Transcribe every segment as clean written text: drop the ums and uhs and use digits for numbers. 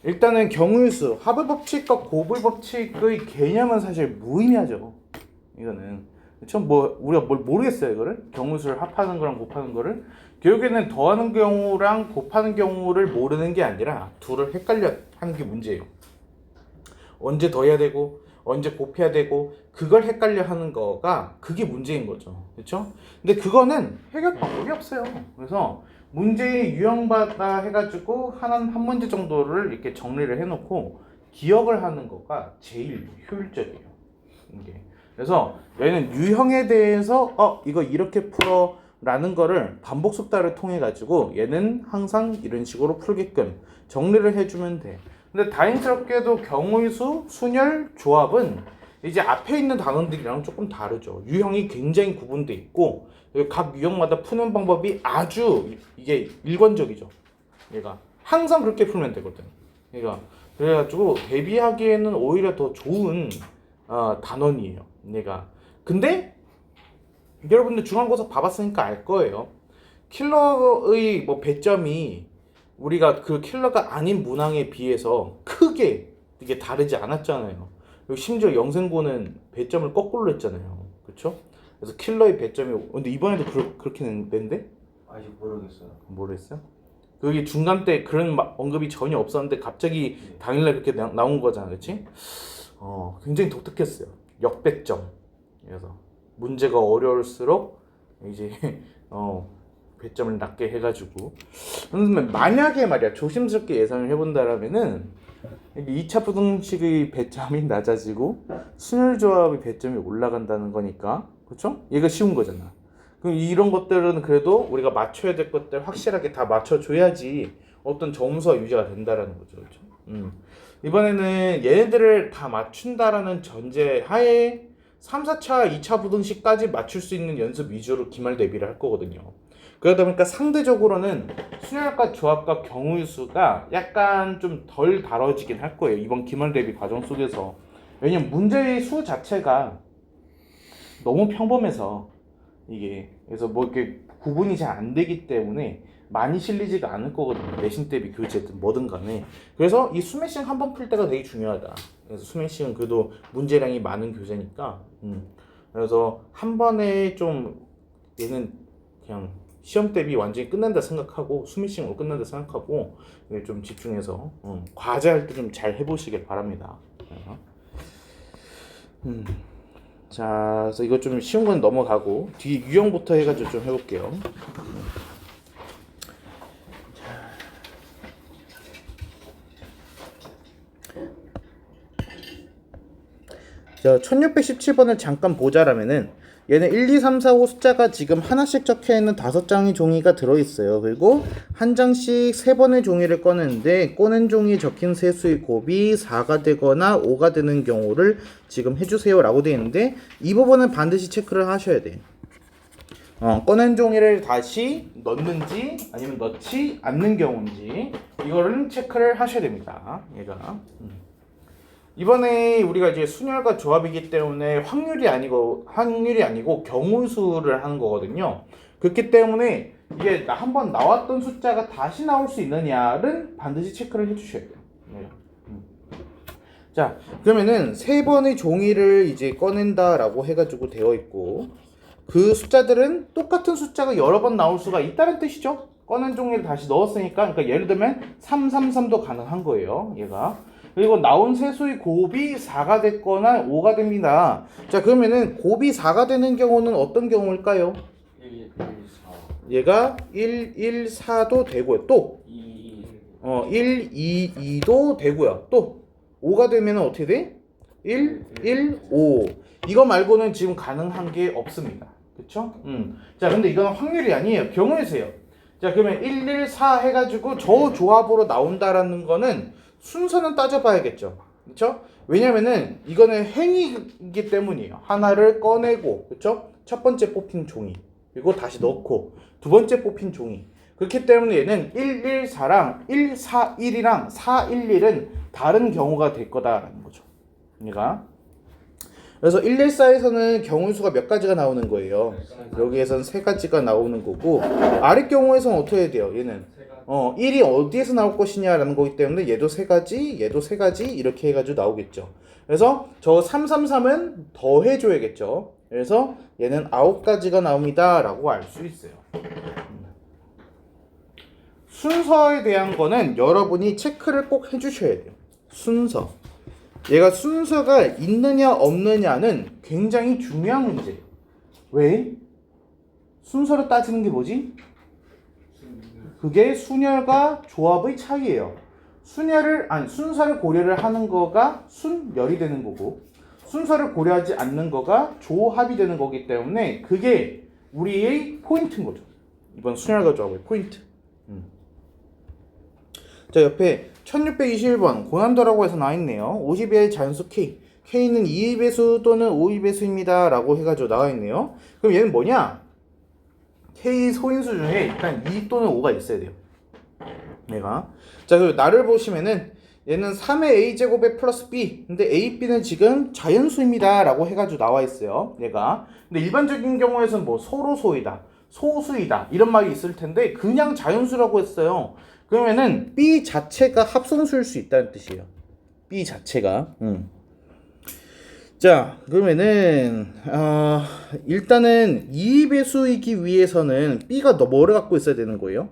일단은 경우일수, 하부법칙과 고불법칙의 개념은 사실 무의미하죠. 이거는 그쵸? 뭐 우리가 뭘 모르겠어요 이거를 경우수를 합하는 거랑 곱하는 거를 결국에는 더하는 경우랑 곱하는 경우를 모르는 게 아니라 둘을 헷갈려 하는 게 문제예요. 언제 더해야 되고 언제 곱해야 되고 그걸 헷갈려 하는 거가 그게 문제인 거죠. 그렇죠? 근데 그거는 해결 방법이 없어요. 그래서 문제의 유형마다 해가지고 한 문제 정도를 이렇게 정리를 해놓고 기억을 하는 거가 제일 효율적이에요. 이게. 그래서 얘는 유형에 대해서 이거 이렇게 풀어 라는 거를 반복 숙달을 통해 가지고 얘는 항상 이런 식으로 풀게끔 정리를 해주면 돼. 근데 다행스럽게도 경우의 수, 순열, 조합은 이제 앞에 있는 단원들이랑 조금 다르죠. 유형이 굉장히 구분돼 있고 각 유형마다 푸는 방법이 아주 이게 일관적이죠. 얘가 항상 그렇게 풀면 되거든. 얘가 그래가지고 대비하기에는 오히려 더 좋은 단원이에요. 얘가 근데 여러분들 중간고사 봐봤으니까 알 거예요. 킬러의 뭐 배점이 우리가 그 킬러가 아닌 문항에 비해서 크게 이게 다르지 않았잖아요. 그리고 심지어 영생고는 배점을 거꾸로 했잖아요. 그렇죠? 그래서 킬러의 배점이 근데 이번에도 그렇게 낸데? 아직 모르겠어요. 모르겠어요? 그게 중간 때 그런 언급이 전혀 없었는데 갑자기 당일날 그렇게 나온 거잖아, 그렇지? 굉장히 독특했어요. 역배점. 그래서 문제가 어려울수록 이제 배점을 낮게 해가지고. 그러면 만약에 말이야 조심스럽게 예상을 해본다라면은 2차 부등식의 배점이 낮아지고 순열조합의 배점이 올라간다는 거니까, 그렇죠? 얘가 쉬운 거잖아. 그럼 이런 것들은 그래도 우리가 맞춰야 될 것들 확실하게 다 맞춰줘야지 어떤 점수가 유지가 된다라는 거죠, 그렇죠? 이번에는 얘네들을 다 맞춘다라는 전제 하에 3, 4차, 2차 부등식까지 맞출 수 있는 연습 위주로 기말 대비를 할 거거든요. 그러다 보니까 상대적으로는 순열과 조합과 경우의 수가 약간 좀 덜 다뤄지긴 할 거예요. 이번 기말 대비 과정 속에서. 왜냐면 문제의 수 자체가 너무 평범해서 이게 그래서 뭐 이렇게 구분이 잘 안 되기 때문에 많이 실리지가 않을 거거든요. 내신 대비 교재든 뭐든 간에. 그래서 이 수매싱 한 번 풀 때가 되게 중요하다. 그래서 수매싱은 그래도 문제량이 많은 교재니까. 그래서 한 번에 좀 얘는 그냥 시험 대비 완전히 끝난다 생각하고 수미싱으로 끝난다 생각하고 좀 집중해서 과제할 때 좀 잘 해보시길 바랍니다. 자, 그래서 이거 좀 쉬운 건 넘어가고 뒤에 유형부터 해가지고 좀 해볼게요. 자, 1617번을 잠깐 보자라면은 얘는 1, 2, 3, 4, 5 숫자가 지금 하나씩 적혀있는 5장의 종이가 들어있어요. 그리고 한 장씩 3번의 종이를 꺼내는데 꺼낸 종이에 적힌 세수의 곱이 4가 되거나 5가 되는 경우를 지금 해주세요 라고 되어 있는데 이 부분은 반드시 체크를 하셔야 돼요. 꺼낸 종이를 다시 넣는지 아니면 넣지 않는 경우인지 이거를 체크를 하셔야 됩니다. 얘가 이번에 우리가 이제 순열과 조합이기 때문에 확률이 아니고 경우수를 하는 거거든요. 그렇기 때문에 이게 한번 나왔던 숫자가 다시 나올 수 있느냐를 반드시 체크를 해주셔야 돼요. 네. 자, 그러면은 3번의 종이를 이제 꺼낸다라고 해가지고 되어 있고 그 숫자들은 똑같은 숫자가 여러 번 나올 수가 있다는 뜻이죠. 꺼낸 종이를 다시 넣었으니까, 그러니까 예를 들면 333도 가능한 거예요. 얘가. 그리고 나온 세수의 곱이 4가 됐거나 5가 됩니다. 자, 그러면은 곱이 4가 되는 경우는 어떤 경우일까요? 1, 1, 4. 얘가 1, 1, 4도 되고요. 또 2, 1, 2, 2도 되고요. 또 5가 되면 어떻게 돼? 1, 1, 5. 이거 말고는 지금 가능한 게 없습니다. 그쵸? 자, 근데 이거는 확률이 아니에요. 경우의 수예요. 자, 그러면 1, 1, 4 해가지고 저 조합으로 나온다라는 거는 순서는 따져봐야겠죠. 그쵸? 왜냐면은 이거는 행위이기 때문이에요. 하나를 꺼내고, 그쵸? 첫 번째 뽑힌 종이. 그리고 다시 넣고, 두 번째 뽑힌 종이. 그렇기 때문에 얘는 1, 1, 4랑 1, 4, 1이랑 4, 1, 1은 다른 경우가 될 거다라는 거죠. 얘가. 그래서 114에서는 경우수가 몇 가지가 나오는 거예요. 여기에서는 세 가지가 나오는 거고 아래 경우에서는 어떻게 해야 돼요? 얘는 1이 어디에서 나올 것이냐라는 거기 때문에 얘도 세 가지, 얘도 세 가지 이렇게 해가지고 나오겠죠. 그래서 저 333은 더 해줘야겠죠. 그래서 얘는 9가지가 나옵니다 라고 알 수 있어요. 순서에 대한 거는 여러분이 체크를 꼭 해주셔야 돼요. 순서. 얘가 순서가 있느냐 없느냐는 굉장히 중요한 문제예요. 왜? 순서로 따지는 게 뭐지? 그게 순열과 조합의 차이예요. 순서를 고려를 하는 거가 순열이 되는 거고 순서를 고려하지 않는 거가 조합이 되는 거기 때문에 그게 우리의 포인트인 거죠. 이번 순열과 조합의 포인트. 자, 옆에 1621번 고난도라고 해서 나와있네요. 50의 자연수 K. K는 2의 배수 또는 5의 배수입니다 라고 해가지고 나와있네요. 그럼 얘는 뭐냐? K 소인수 중에 일단 2 또는 5가 있어야 돼요. 얘가. 자, 그리고 나를 보시면은 얘는 3의 A제곱에 플러스 B. 근데 A, B는 지금 자연수입니다 라고 해가지고 나와있어요. 얘가. 근데 일반적인 경우에서는 뭐 서로소이다, 소수이다 이런 말이 있을 텐데 그냥 자연수라고 했어요. 그러면은 B 자체가 합성수일 수 있다는 뜻이에요. B 자체가. 자, 그러면은 일단은 2의 배수이기 위해서는 B가 뭐를 갖고 있어야 되는 거예요?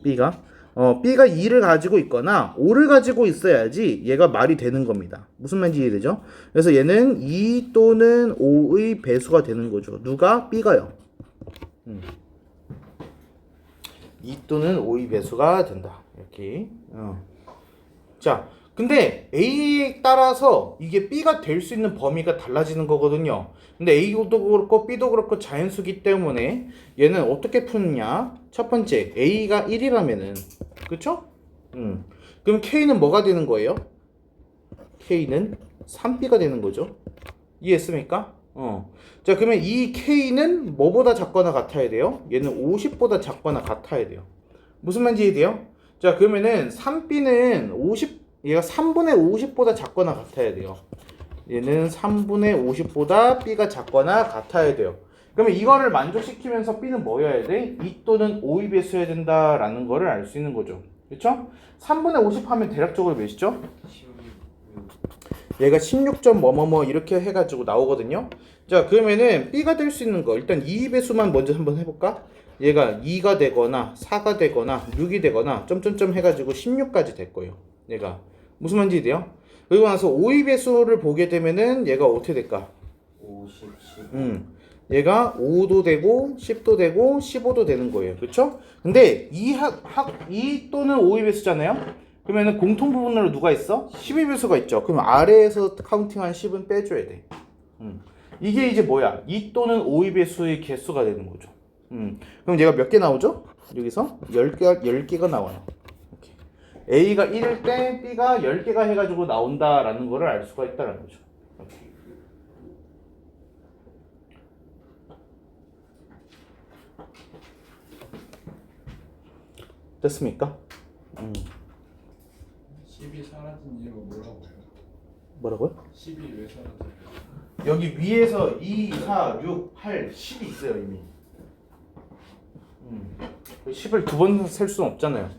B가 2를 가지고 있거나 5를 가지고 있어야지 얘가 말이 되는 겁니다. 무슨 말인지 이해되죠? 그래서 얘는 2 또는 5의 배수가 되는 거죠. 누가? B가요. 2 또는 5의 배수가 된다. 이렇게. 자, 근데 A에 따라서 이게 B가 될 수 있는 범위가 달라지는 거거든요. 근데 A도 그렇고 B도 그렇고 자연수기 때문에 얘는 어떻게 푸느냐? 첫 번째, A가 1이라면은 그쵸? 그럼 K는 뭐가 되는 거예요? K는 3B가 되는 거죠. 이해했습니까? 자, 그러면 이 K는 뭐보다 작거나 같아야 돼요? 얘는 50보다 작거나 같아야 돼요. 무슨 말인지 이해돼요? 자, 그러면은 3B는 50, 얘가 3분의 50보다 작거나 같아야 돼요. 얘는 3분의 50보다 B가 작거나 같아야 돼요. 그러면 이거를 만족시키면서 B는 뭐여야 돼? 2 또는 5의 배수여야 된다라는 거를 알 수 있는 거죠. 그렇죠? 3분의 50 하면 대략적으로 몇이죠? 얘가 16점 뭐뭐뭐 이렇게 해가지고 나오거든요. 자, 그러면은 B가 될 수 있는 거 일단 2의 배수만 먼저 한번 해볼까? 얘가 2가 되거나 4가 되거나 6이 되거나 점점점 해가지고 16까지 될 거예요. 얘가 무슨 말인지 돼요? 그리고 나서 5의 배수를 보게 되면은 얘가 어떻게 될까? 50, 10. 얘가 5도 되고 10도 되고 15도 되는 거예요. 그렇죠? 근데 2 또는 5의 배수잖아요. 그러면은 공통 부분으로 누가 있어? 10의 배수가 있죠. 그럼 아래에서 카운팅한 10은 빼줘야 돼. 이게 이제 뭐야? 2 또는 5의 배수의 개수가 되는 거죠. 그럼 얘가 몇 개 나오죠? 여기서 10개가 나와요. 이렇게. A가 1일 때 B가 10개가 해가지고 나온다라는 거를 알 수가 있다는 거죠. 이렇게. 됐습니까? 10이 사라진 이유가 뭐라고요? 뭐라고요? 10이 왜 사라져요? 여기 위에서 2, 4, 6, 8, 10이 있어요 이미. 10을 두 번 셀 수는 없잖아요.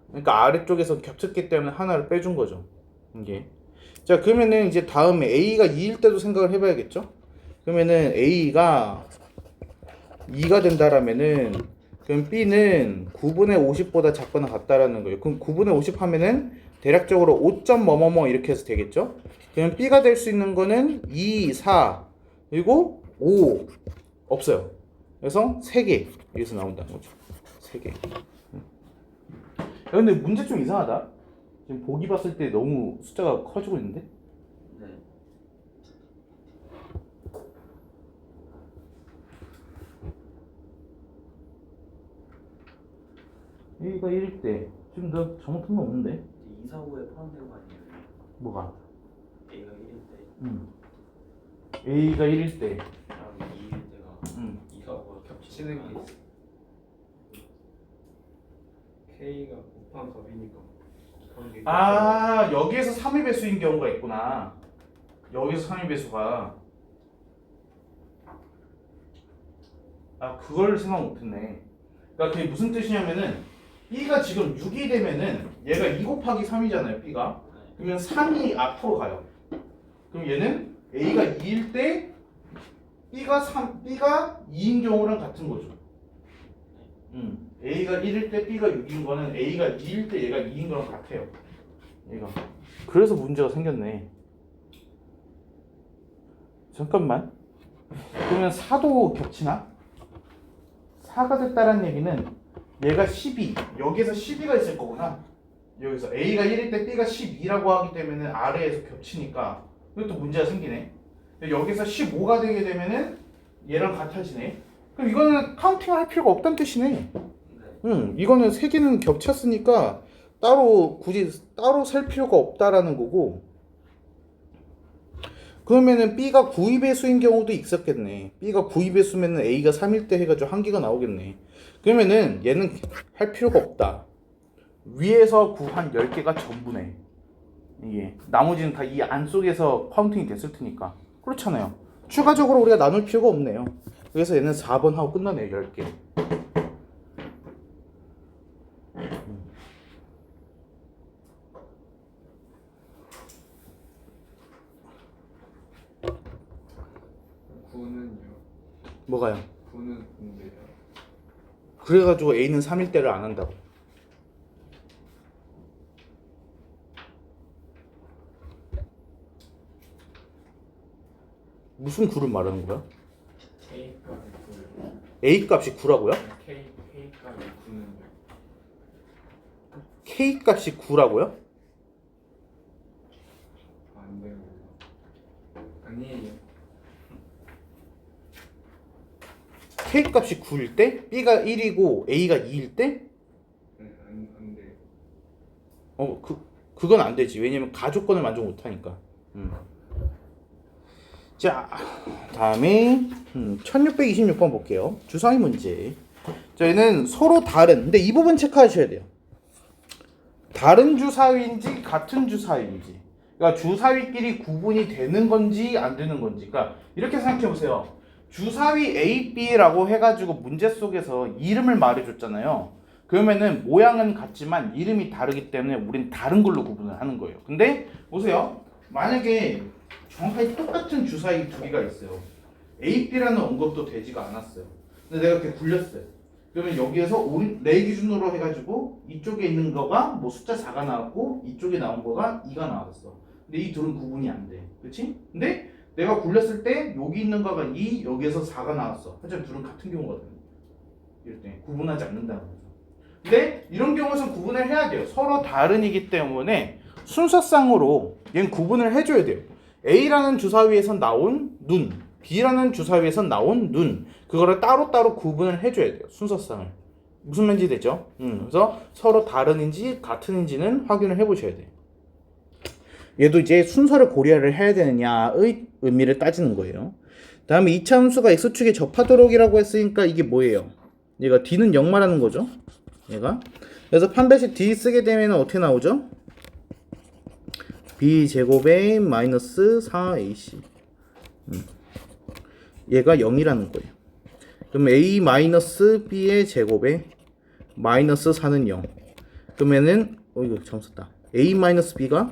그러니까 아래쪽에서 겹쳤기 때문에 하나를 빼준 거죠. 이게. 자, 그러면은 이제 다음에 A가 2일 때도 생각을 해봐야겠죠? 그러면은 A가 2가 된다라면은 그럼 B는 9분의 50보다 작거나 같다라는 거예요. 그럼 9분의 50 하면은 대략적으로 5점 뭐뭐뭐 이렇게 해서 되겠죠? 그럼 B가 될 수 있는 거는 2, 4, 그리고 5 없어요. 그래서 3개 여기서 나온다는 거죠. 3개. 야, 근데 문제 좀 이상하다. 지금 보기 봤을 때 너무 숫자가 커지고 있는데? 네. A가 1일 때 지금 나 잘못한 거 없는데? 2, 4, 5에 포함된 거 아니에요? 뭐가? A가 1일 때, A가 1일 때 다음 2일 때가 2, 4, 5가 겹치는 게 있어. K가 곱한 값이니까 곱한 게 아, 여기에서 3의 배수인 경우가 있구나. 여기서 상위배수가 그걸 생각 못했네. 그러니까 그게 무슨 뜻이냐면은 B가 지금 6이 되면은 얘가 2 곱하기 3이잖아요. B가. 그러면 3이 앞으로 가요. 그럼 얘는 A가 2일 때 B가 2인 경우랑 같은 거죠. A가 1일 때 B가 6인 거는 A가 2일 때 얘가 2인 거랑 같아요. 얘가. 그래서 문제가 생겼네. 잠깐만. 그러면 4도 겹치나? 4가 됐다는 얘기는 얘가 12, 여기에서 12가 있을 거구나. 여기서 A가 1일 때 B가 12라고 하기 때문에 아래에서 겹치니까 이것도 문제가 생기네. 여기서 15가 되게 되면은 얘랑 같아지네. 그럼 이거는 카운팅을 할 필요가 없다는 뜻이네. 이거는 세 개는 겹쳤으니까 굳이 따로 셀 필요가 없다라는 거고. 그러면은 B가 9의 배수인 경우도 있었겠네. B가 9의 배수면은 A가 3일 때 해가지고 한 개가 나오겠네. 그러면은 얘는 할 필요가 없다. 위에서 구한 10개가 전부네. 이게 나머지는 다 이 안속에서 카운팅이 됐을 테니까. 그렇잖아요. 추가적으로 우리가 나눌 필요가 없네요. 그래서 얘는 4번 하고 끝나네요. 10개. 구는요. 뭐가요? 구는 군대요. 그래가지고 A는 3일 때를 안 한다고. 무슨 9를 말하는 거야? K 값이 9요. A 값이 9라고요? K 값이 9는요. K 값이 9라고요? 안 돼요. 아니에요. K 값이 9일 때? B가 1이고 A가 2일 때? 안 돼요. 그건 안 되지. 왜냐면 가조건을 만족 못 하니까. 자, 다음에 1626번 볼게요. 주사위 문제. 저희는 서로 다른, 근데 이 부분 체크하셔야 돼요. 다른 주사위인지 같은 주사위인지. 그러니까 주사위끼리 구분이 되는 건지 안 되는 건지. 그러니까 이렇게 생각해 보세요. 주사위 A, B라고 해가지고 문제 속에서 이름을 말해줬잖아요. 그러면은 모양은 같지만 이름이 다르기 때문에 우린 다른 걸로 구분을 하는 거예요. 근데 보세요. 만약에 정확하게 똑같은 주사위 두 개가 있어요. A, B라는 언급도 되지가 않았어요. 근데 내가 이렇게 굴렸어요. 그러면 여기에서 내 기준으로 해가지고 이쪽에 있는 거가 뭐 숫자 4가 나왔고 이쪽에 나온 거가 2가 나왔어. 근데 이 둘은 구분이 안 돼. 그렇지? 근데 내가 굴렸을 때 여기 있는 거가 2, 여기에서 4가 나왔어. 하지만 둘은 같은 경우거든요. 이럴 때 구분하지 않는다는 거죠. 근데 이런 경우에는 구분을 해야 돼요. 서로 다른이기 때문에 순서상으로 얘는 구분을 해줘야 돼요. A라는 주사위에서 나온 눈, B라는 주사위에서 나온 눈, 그거를 따로따로 구분을 해줘야 돼요. 순서상을. 무슨 말인지 되죠? 그래서 서로 다른인지 같은인지는 확인을 해보셔야 돼요. 얘도 이제 순서를 고려를 해야 되느냐의 의미를 따지는 거예요. 다음에 2차 함수가 x축에 접하도록이라고 했으니까 이게 뭐예요? 얘가 d는 0 말하는 거죠. 얘가. 그래서 판별식 d 쓰게 되면 어떻게 나오죠? b제곱에 마이너스 4ac. 얘가 0이라는 거예요. 그럼 a 마이너스 b의 제곱에 마이너스 4는 0. 그러면은 이거 잘못 썼다. a 마이너스 b가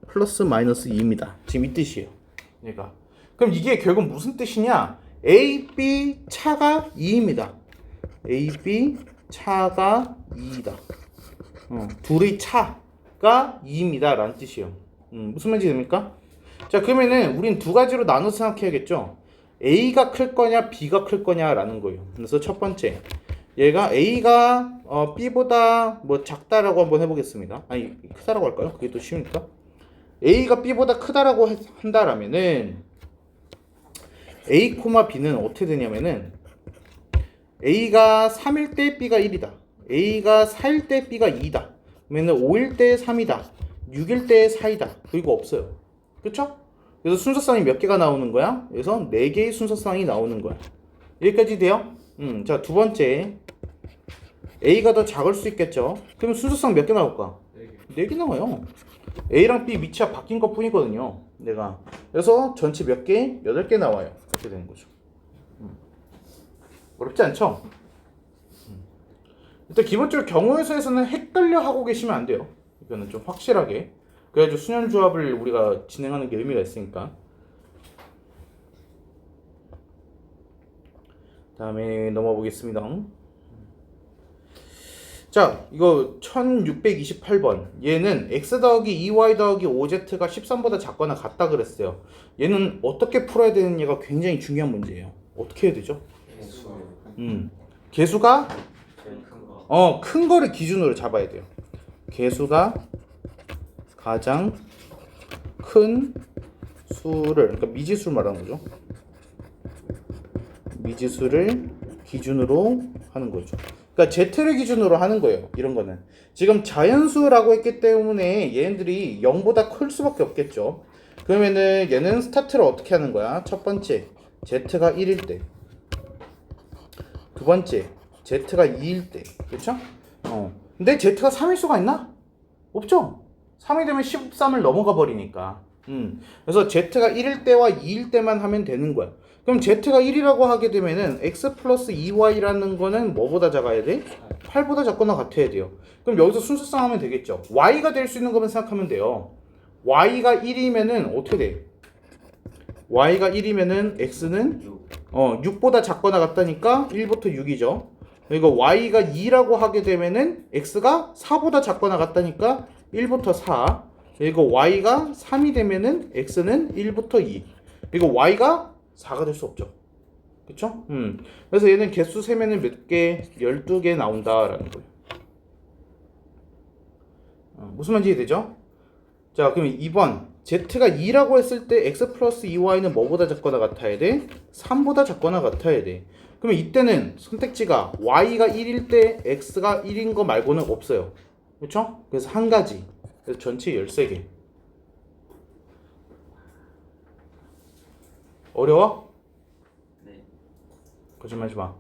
플러스 마이너스 2입니다. 지금 이 뜻이에요. 얘가. 그럼 이게 결국 무슨 뜻이냐? a, b 차가 2입니다. a, b 차가 2이다. 둘의 차가 2입니다. 라는 뜻이에요. 무슨 말인지 됩니까? 자, 그러면은 우린 두 가지로 나눠서 생각해야겠죠? A가 클 거냐, B가 클 거냐 라는 거예요. 그래서 첫 번째, 얘가 A가 B보다 뭐 작다라고 한번 해보겠습니다. 아니, 크다라고 할까요? 그게 또 쉬우니까. A가 B보다 크다라고 한다라면은 A, B는 어떻게 되냐면은 A가 3일 때 B가 1이다. A가 4일 때 B가 2다. 그러면은 5일 때 3이다. 6일 때 4이다. 그리고 없어요. 그쵸? 그래서 순서상이 몇 개가 나오는 거야? 그래서 4개의 순서상이 나오는 거야. 여기까지 돼요? 자, 두 번째. A가 더 작을 수 있겠죠? 그러면 순서상 몇 개 나올까? 4개 나와요. A랑 B 위치가 바뀐 것 뿐이거든요. 내가. 그래서 전체 몇 개? 8개 나와요. 이렇게 되는 거죠. 어렵지 않죠? 일단 기본적으로 경우의 수에서는 헷갈려 하고 계시면 안 돼요. 이거는 좀 확실하게. 그래야지 수열 조합을 우리가 진행하는 게 의미가 있으니까. 다음에 넘어가 보겠습니다. 자, 이거 1628번. 얘는 x 더하기 2y 더하기 5z가 13보다 작거나 같다 그랬어요. 얘는 어떻게 풀어야 되느냐가 굉장히 중요한 문제예요. 어떻게 해야 되죠? 개수 개수가 제일 큰 거. 큰 거를 기준으로 잡아야 돼요. 개수가 가장 큰 수를, 그러니까 미지수를 말하는 거죠. 미지수를 기준으로 하는 거죠. 그러니까 z를 기준으로 하는 거예요. 이런 거는 지금 자연수라고 했기 때문에 얘네들이 0보다 클 수밖에 없겠죠. 그러면은 얘는 스타트를 어떻게 하는 거야? 첫 번째 z가 1일 때, 두 번째 z가 2일 때, 그렇죠? 근데 z가 3일 수가 있나? 없죠. 3이 되면 13을 넘어가 버리니까. 그래서 z가 1일 때와 2일 때만 하면 되는 거야. 그럼 z가 1이라고 하게 되면은 x 플러스 2y라는 거는 뭐보다 작아야 돼? 8보다 작거나 같아야 돼요. 그럼 여기서 순수성 하면 되겠죠. y가 될 수 있는 것만 생각하면 돼요. y가 1이면은 어떻게 돼? y가 1이면은 x는 6보다 작거나 같다니까 1부터 6이죠. 그리고 y가 2라고 하게 되면은 x가 4보다 작거나 같다니까 1부터 4. 그리고 y가 3이 되면은 x는 1부터 2. 그리고 y가 4가 될 수 없죠. 그쵸? 그래서 얘는 개수 세면은 몇 개? 12개 나온다라는 거예요. 무슨 말인지 되죠? 자, 그럼 2번. z가 2라고 했을 때 x 플러스 2y는 뭐보다 작거나 같아야 돼? 3보다 작거나 같아야 돼. 그러면 이때는 선택지가 y가 1일 때 x가 1인 거 말고는 없어요. 그쵸? 그래서 한 가지. 그래서 전체 13개. 어려워? 네. 거짓말 하지 마.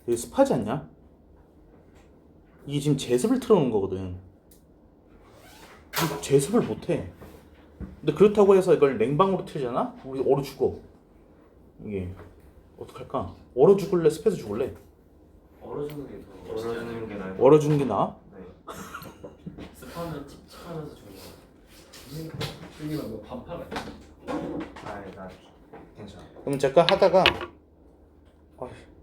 이게 습하지 않냐? 이게 지금 제습을 틀어놓은 거거든. 이거 제습을 못해. 근데 그렇다고 해서 이걸 냉방으로 틀잖아? 우리 얼어 죽어. 이게 어떡할까? 얼어 죽을래? 습해서 죽을래? 얼어주는 게 더. 얼어주는 게 나을 것 얼어 죽는 게 나아? 같아요. 네. 습하면 찝찝하면서 좋은 거. 승희가 너 반팔 아니야? 아니 나 괜찮아. 그럼 잠깐 하다가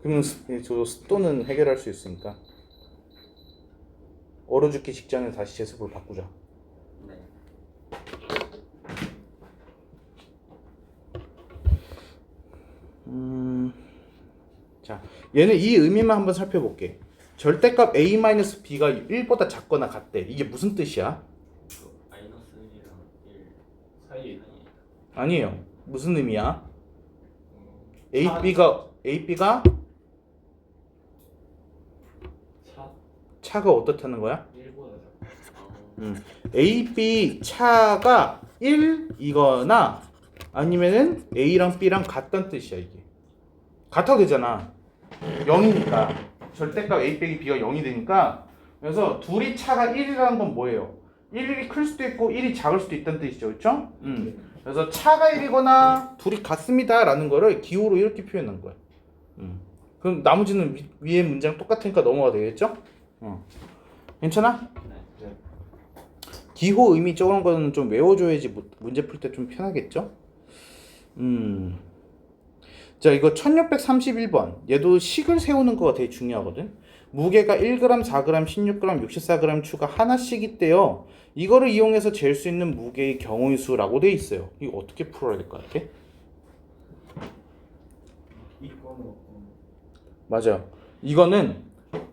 그러면 저 습도는 해결할 수 있으니까 얼어 죽기 직전에 다시 제습으로 바꾸자. 네. 자, 얘는 이 의미만 한번 살펴볼게. 절대값 a-b가 1보다 작거나 같대. 이게 무슨 뜻이야? 마이너스 1이랑 1 사이 아니에요. 무슨 의미야? a-b가 차가 어떻다는 거야? 1보다 a-b 차가 1이거나 아니면은 a랑 b랑 같다는 뜻이야. 이게 같아도 되잖아. 0이니까 절대값 a 빼기 b가 0이 되니까. 그래서 둘이 차가 1이라는 건 뭐예요? 1이 클 수도 있고 1이 작을 수도 있다는 뜻이죠. 그렇죠? 그래서 차가 1이거나 둘이 같습니다 라는 거를 기호로 이렇게 표현한 거야. 그럼 나머지는 위에 문장 똑같으니까 넘어가 되겠죠? 괜찮아? 네. 기호 의미 적은 거는 좀 외워줘야지 문제 풀 때 좀 편하겠죠? 자, 이거 1631번. 얘도 식을 세우는 거가 되게 중요하거든. 무게가 1g, 4g, 16g, 64g 추가 하나씩 있대요. 이거를 이용해서 잴 수 있는 무게의 경우의 수라고 돼 있어요. 이거 어떻게 풀어야 될 것 같아? 이거는 맞아요. 이거는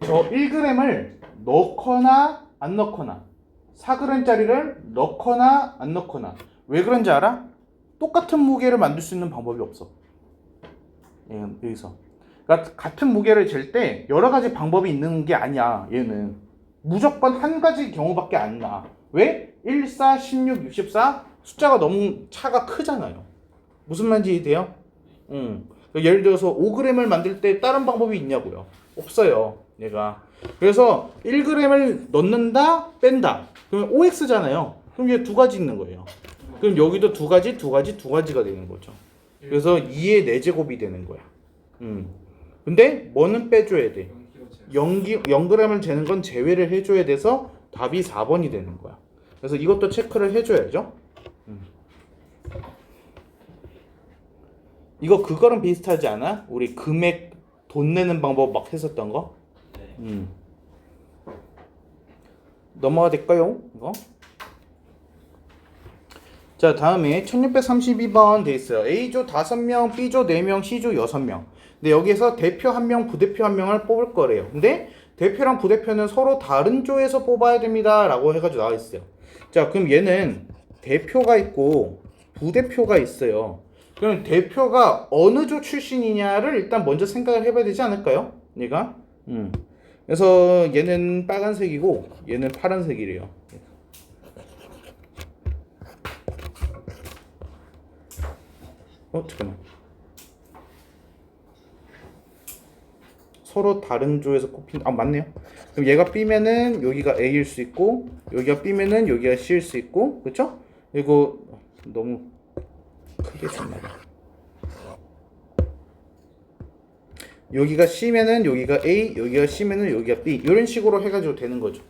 저 1g을 넣거나 안 넣거나 4g짜리를 넣거나 안 넣거나. 왜 그런지 알아? 똑같은 무게를 만들 수 있는 방법이 없어. 여기서. 그러니까 같은 무게를 잴 때 여러 가지 방법이 있는 게 아니야. 얘는 무조건 한 가지 경우밖에 안 나. 왜? 1, 4, 16, 64 숫자가 너무 차가 크잖아요. 무슨 말인지 돼요? 예를 들어서 5g을 만들 때 다른 방법이 있냐고요? 없어요. 얘가. 그래서 1g을 넣는다, 뺀다. 그러면 OX잖아요. 그럼 얘 두 가지 있는 거예요. 그럼 여기도 두 가지가 되는 거죠. 그래서 2의 4제곱이 되는 거야. 근데 뭐는 빼줘야 돼? 0g을 재는 건 제외를 해줘야 돼서 답이 4번이 되는 거야. 그래서 이것도 체크를 해줘야죠. 이거 그거랑 비슷하지 않아? 우리 금액 돈 내는 방법 막 했었던 거? 네. 넘어가 될까요? 이거? 자, 다음에 1632번 돼 있어요. A조 5명, B조 4명, C조 6명. 근데 여기에서 대표 1명, 부대표 1명을 뽑을 거래요. 근데 대표랑 부대표는 서로 다른 조에서 뽑아야 됩니다. 라고 해가지고 나와 있어요. 자, 그럼 얘는 대표가 있고 부대표가 있어요. 그럼 대표가 어느 조 출신이냐를 일단 먼저 생각을 해봐야 되지 않을까요? 얘가? 그래서 얘는 빨간색이고 얘는 파란색이래요. 잠깐만. 서로 다른 조에서 꼽힌, 맞네요. 그럼 얘가 B면은 여기가 A일 수 있고, 여기가 B면은 여기가 C일 수 있고, 그쵸? 이거 너무 크게 썼나봐. 여기가 C면은 여기가 A, 여기가 C면은 여기가 B. 이런 식으로 해가지고 되는 거죠.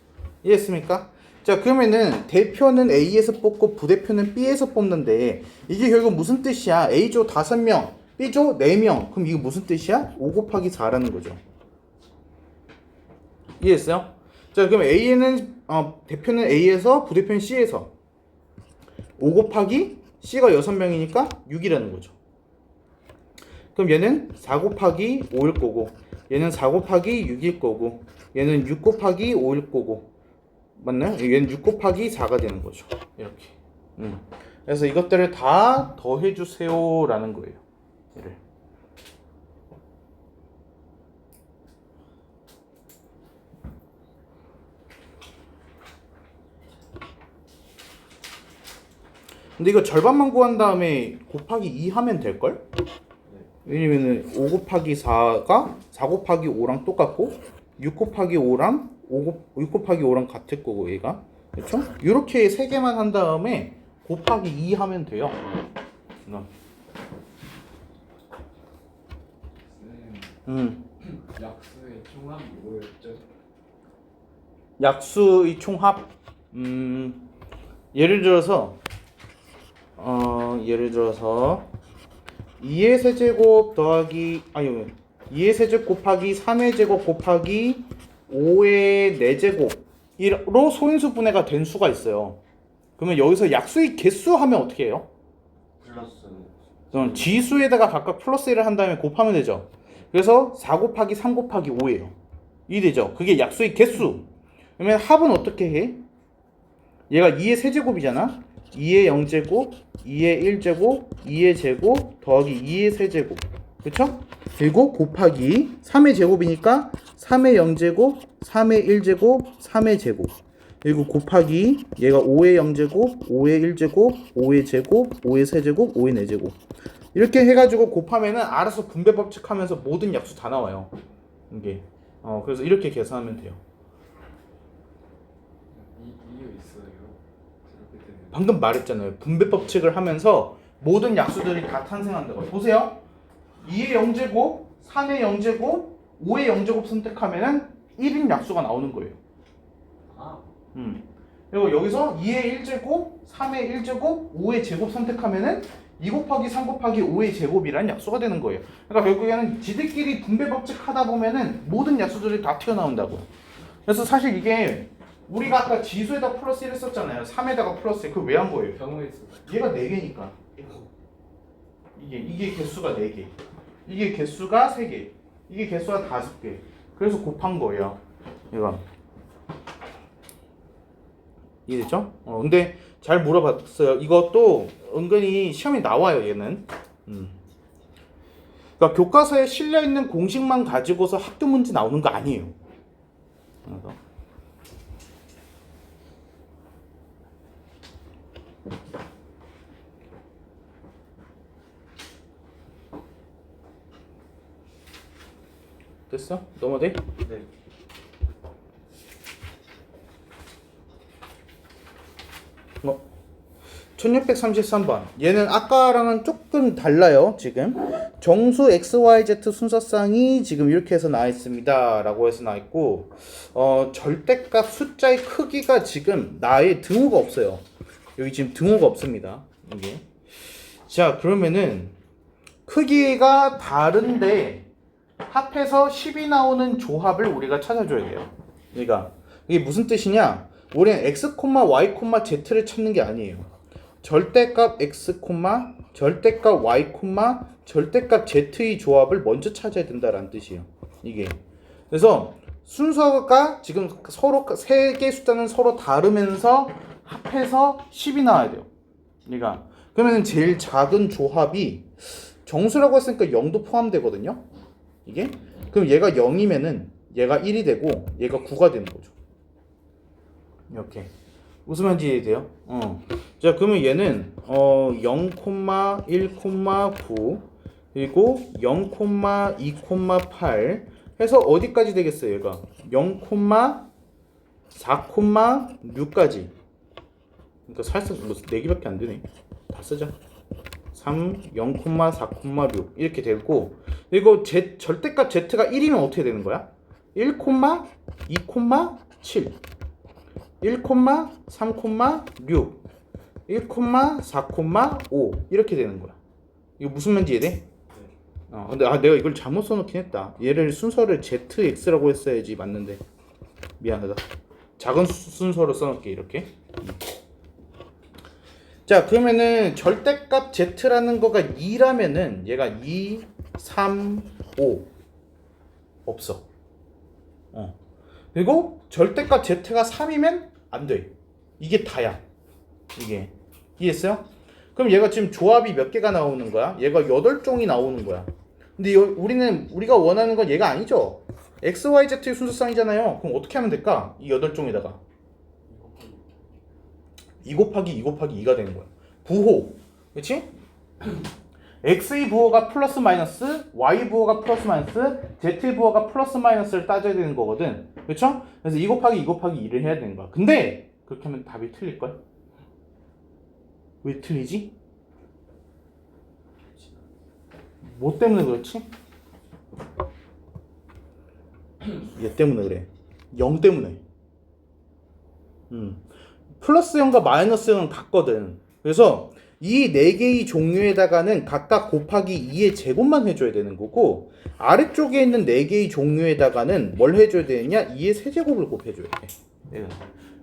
이해했습니까? 자, 그러면은 대표는 A에서 뽑고 부대표는 B에서 뽑는데 이게 결국 무슨 뜻이야? A조 5명, B조 4명. 그럼 이거 무슨 뜻이야? 5 곱하기 4라는 거죠. 이해했어요? 자, 그럼 A는 대표는 A에서 부대표는 C에서 5 곱하기 C가 6명이니까 6이라는 거죠. 그럼 얘는 4 곱하기 5일 거고 얘는 4 곱하기 6일 거고 얘는 6 곱하기 5일 거고 맞나요? 얘는 6 곱하기 4가 되는 거죠. 이렇게. 그래서 이것들을 다 더해주세요 라는 거예요. 얘를. 근데 이거 절반만 구한 다음에 곱하기 2 하면 될걸? 왜냐면은 5 곱하기 4가 4 곱하기 5랑 똑같고 6 곱하기 5랑 6 곱하기 5랑 같을 거고 얘가 그렇죠? 이렇게 세 개만 한 다음에 곱하기 2 하면 돼요. 약수의 총합이 뭐였죠? 약수의 총합 예를 들어서 2의 세제곱 더하기 2의 세제곱 곱하기 3의 제곱 곱하기 5의 4제곱으로 소인수 분해가 된 수가 있어요. 그러면 여기서 약수의 개수 하면 어떻게 해요? 플러스 그럼 지수에다가 각각 플러스 1을 한 다음에 곱하면 되죠. 그래서 4 곱하기 3 곱하기 5예요. 이 되죠. 그게 약수의 개수. 그러면 합은 어떻게 해? 얘가 2의 세제곱이잖아. 2의 0제곱, 2의 1제곱, 2의 제곱 더하기 2의 세제곱. 그쵸? 그리고 곱하기 3의 제곱이니까 3의 0제곱, 3의 1제곱, 3의 제곱. 그리고 곱하기 얘가 5의 0제곱, 5의 1제곱, 5의 제곱, 5의 세제곱, 5의 4제곱. 이렇게 해가지고 곱하면은 알아서 분배 법칙하면서 모든 약수 다 나와요. 이게. 그래서 이렇게 계산하면 돼요. 이유 있어요. 그렇게 되면 방금 말했잖아요. 분배 법칙을 하면서 모든 약수들이 다 탄생한다고. 보세요. 2의 0제곱, 3의 0제곱, 5의 0제곱 선택하면은 1인 약수가 나오는 거예요. 그리고 여기서 2의 1제곱, 3의 1제곱, 5의 제곱 선택하면은 2 곱하기 3 곱하기 5의 제곱이라는 약수가 되는 거예요. 그러니까 결국에는 지들끼리 분배 법칙 하다 보면은 모든 약수들이 다 튀어나온다고. 그래서 사실 이게 우리가 아까 지수에다 플러스 1을 썼잖아요. 3에다가 플러스 1. 그걸 왜 한 거예요? 경우에 있어. 얘가 4개니까. 이게 개수가 4개. 이게 개수가 3개. 이게 개수가 5개. 그래서 곱한 거예요. 얘가. 이해됐죠? 근데 잘 물어봤어요. 이것도 은근히 시험에 나와요, 얘는. 그러니까 교과서에 실려 있는 공식만 가지고서 학교 문제 나오는 거 아니에요. 그래서 됐어? 넘어 돼? 네. 1633번. 얘는 아까랑은 조금 달라요. 지금 정수 XYZ 순서쌍이 지금 이렇게 해서 나와 있습니다 라고 해서 나와 있고, 절대값 숫자의 크기가 지금 나의 등호가 없어요. 여기 지금 등호가 없습니다. 여기. 자, 그러면은 크기가 다른데 합해서 10이 나오는 조합을 우리가 찾아줘야 돼요. 그러니까 이게 무슨 뜻이냐? 우리는 x, y, z를 찾는 게 아니에요. 절대값 x, 절대값 y, 절대값 z의 조합을 먼저 찾아야 된다라는 뜻이에요. 이게. 그래서 순서가 지금 서로 세 개의 숫자는 서로 다르면서 합해서 10이 나와야 돼요. 그러니까 그러면 제일 작은 조합이 정수라고 했으니까 0도 포함되거든요. 이게. 그럼 얘가 0이면은 얘가 1이 되고 얘가 9가 되는 거죠. 이렇게. 무슨 말인지 이해돼요? 자, 그러면 얘는 0,1,9 그리고 0,2,8 해서 어디까지 되겠어요? 얘가 0,4,6까지. 그러니까 살짝 뭐 4개밖에 안 되네. 다 쓰자. 3, 0,4,6 이렇게 되고, 그리고 절대값 z가 1이면 어떻게 되는 거야? 1,2,7 1,3,6 1,4,5 이렇게 되는 거야. 이거 무슨 말인지 이해돼? 근데 내가 이걸 잘못 써놓긴 했다. 얘를 순서를 ZX라고 했어야지 맞는데 미안하다. 작은 순서로 써놓을게. 이렇게. 자, 그러면은 절대값 Z라는 거가 2라면은 얘가 2, 3, 5 없어. 그리고 절대값 Z가 3이면 안 돼. 이게 다야. 이게. 이해했어요? 그럼 얘가 지금 조합이 몇 개가 나오는 거야? 얘가 8종이 나오는 거야. 근데 우리가 원하는 건 얘가 아니죠. XYZ의 순서쌍이잖아요. 그럼 어떻게 하면 될까? 이 8종에다가 2 곱하기 2 곱하기 2가 되는 거야. 부호. 그치? X의 부호가 플러스 마이너스, Y 부호가 플러스 마이너스, Z 부호가 플러스 마이너스를 따져야 되는 거거든. 그쵸? 그래서 2 곱하기 2 곱하기 2를 해야 되는 거야. 근데 그렇게 하면 답이 틀릴걸? 왜 틀리지? 뭐 때문에 그렇지? 얘 때문에 그래. 0 때문에. 플러스 0과 마이너스 0은 같거든. 그래서 이 4개의 종류에다가는 각각 곱하기 2의 제곱만 해줘야 되는 거고, 아래쪽에 있는 4개의 종류에다가는 뭘 해줘야 되느냐? 2의 세제곱을 곱해줘야 돼.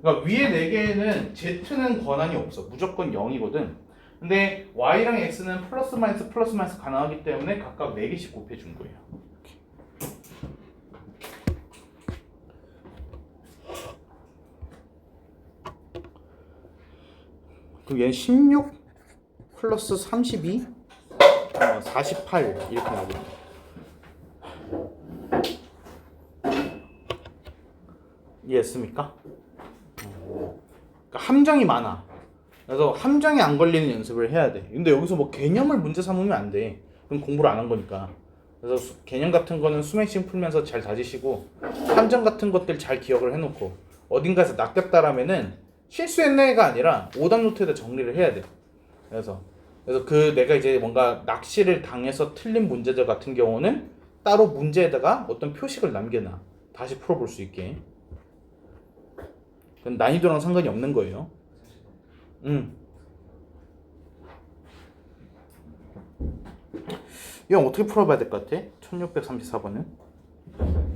그러니까 위에 4개에는 Z는 권한이 없어. 무조건 0이거든. 근데 Y랑 X는 플러스 마이너스 가능하기 때문에 각각 4개씩 곱해준 거예요. 그럼 얘는 16 플러스 32 48 이렇게 나옵니다. 이해했습니까? 그러니까 함정이 많아. 그래서 함정이 안 걸리는 연습을 해야 돼. 근데 여기서 뭐 개념을 문제 삼으면 안 돼. 그럼 공부를 안 한 거니까. 그래서 개념 같은 거는 수맹식 풀면서 잘 다지시고, 함정 같은 것들 잘 기억을 해놓고, 어딘가에서 낚였다라면은 실수했네가 아니라 오답 노트에다 정리를 해야 돼. 그래서 내가 이제 뭔가 낚시를 당해서 틀린 문제들 같은 경우는 따로 문제에다가 어떤 표식을 남겨놔. 다시 풀어볼 수 있게. 그건 난이도랑 상관이 없는 거예요. 이건 어떻게 풀어봐야 될 것 같아? 1634번은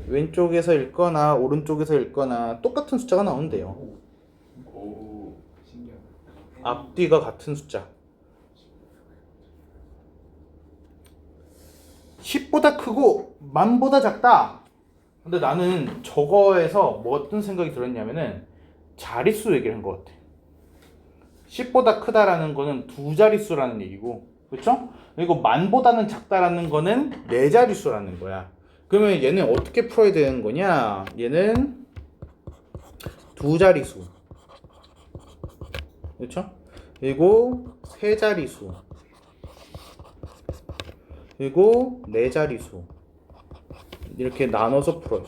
왼쪽에서 읽거나 오른쪽에서 읽거나 똑같은 숫자가 나오는데요. 오, 신기하다. 앞뒤가 같은 숫자. 10보다 크고 만보다 작다. 근데 나는 저거에서 뭐 어떤 생각이 들었냐면은 자릿수 얘기를 한 것 같아. 10보다 크다라는 거는 2자릿수라는 얘기고, 그렇죠? 그리고 만보다는 작다라는 거는 4자릿수라는 거야. 그러면 얘는 어떻게 풀어야 되는 거냐? 얘는 2자릿수, 그렇죠? 그리고 3자릿수, 그리고 4자릿수, 이렇게 나눠서 풀어요.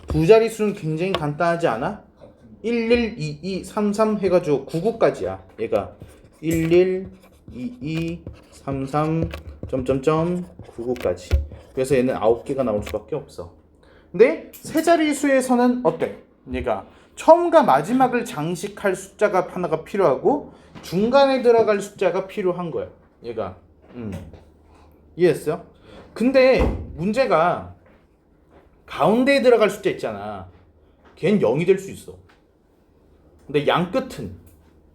두 자릿수는 굉장히 간단하지 않아? 11, 22, 33 해가지고 99까지야. 얘가 11, 22, 33, 점점점 99까지. 그래서 얘는 9개가 나올 수밖에 없어. 근데 세 자릿수에서는 어때? 얘가 처음과 마지막을 장식할 숫자가 하나가 필요하고 중간에 들어갈 숫자가 필요한 거야. 얘가. 이해했어요? 근데 문제가 가운데에 들어갈 숫자 있잖아. 걔는 0이 될 수 있어. 근데 양 끝은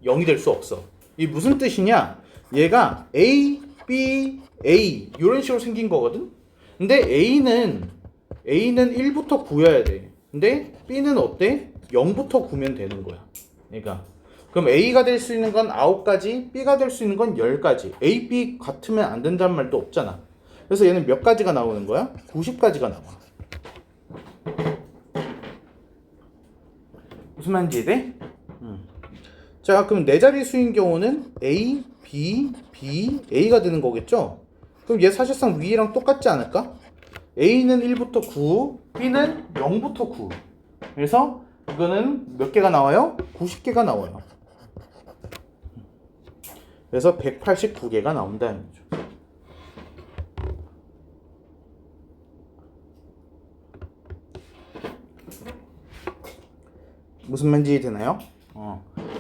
0이 될 수 없어. 이게 무슨 뜻이냐? 얘가 A, B, A 이런 식으로 생긴 거거든. 근데 A는 1부터 9여야 돼. 근데 B는 어때? 0부터 9면 되는 거야. 그러니까 그럼 A가 될 수 있는 건 9가지, B가 될 수 있는 건 10가지. A, B 같으면 안 된다는 말도 없잖아. 그래서 얘는 몇 가지가 나오는 거야? 90가지가 나와. 무슨 말인지 이해돼? 자, 그럼 네 자릿수인 경우는 A, B, B, A가 되는 거겠죠? 그럼 얘 사실상 위랑 똑같지 않을까? A는 1부터 9, B는 0부터 9. 그래서 이거는 몇 개가 나와요? 90개가 나와요. 그래서 189개가 나온다는 거죠. 무슨 말인지 되나요?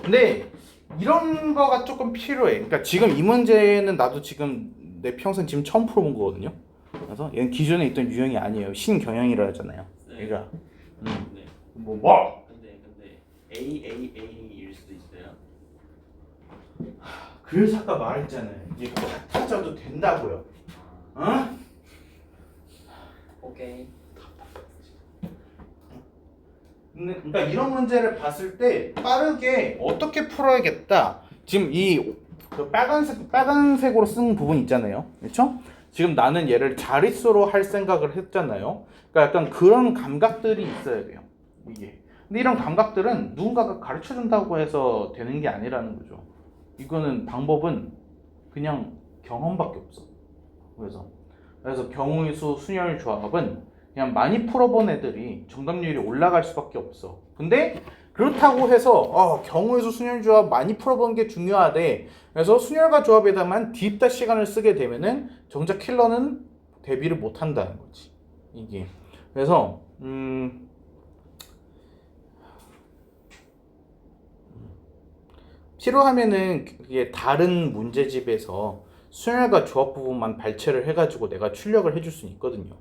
근데 이런 거가 조금 필요해. 그러니까 지금 이 문제는 나도 지금 내 평생 지금 처음 풀어본 거거든요. 그래서 얘는 기존에 있던 유형이 아니에요. 신경영이라 하잖아요. 네. 얘가 네. 뭐? 근데 AAA일 수도 있어요. 그래서 아까 말했잖아요. 이게 같아져도 된다고요. 어? 오케이. 그러니까 이런 문제를 봤을 때 빠르게 어떻게 풀어야겠다. 지금 그 빨간색으로 쓴 부분 있잖아요. 그렇죠? 지금 나는 얘를 자릿수로 할 생각을 했잖아요. 그러니까 약간 그런 감각들이 있어야 돼요. 이게. 근데 이런 감각들은 누군가가 가르쳐 준다고 해서 되는 게 아니라는 거죠. 이거는 방법은 그냥 경험밖에 없어. 그래서 경우의 수 순열 조합은 그냥 많이 풀어본 애들이 정답률이 올라갈 수밖에 없어. 근데 그렇다고 해서 경우의 수 순열 조합 많이 풀어본 게 중요하대. 그래서 순열과 조합에다만 딥다 시간을 쓰게 되면은 정작 킬러는 대비를 못 한다는 거지. 이게. 그래서 필요하면은 그게 다른 문제집에서 순열과 조합 부분만 발췌를 해가지고 내가 출력을 해줄 수 있거든요.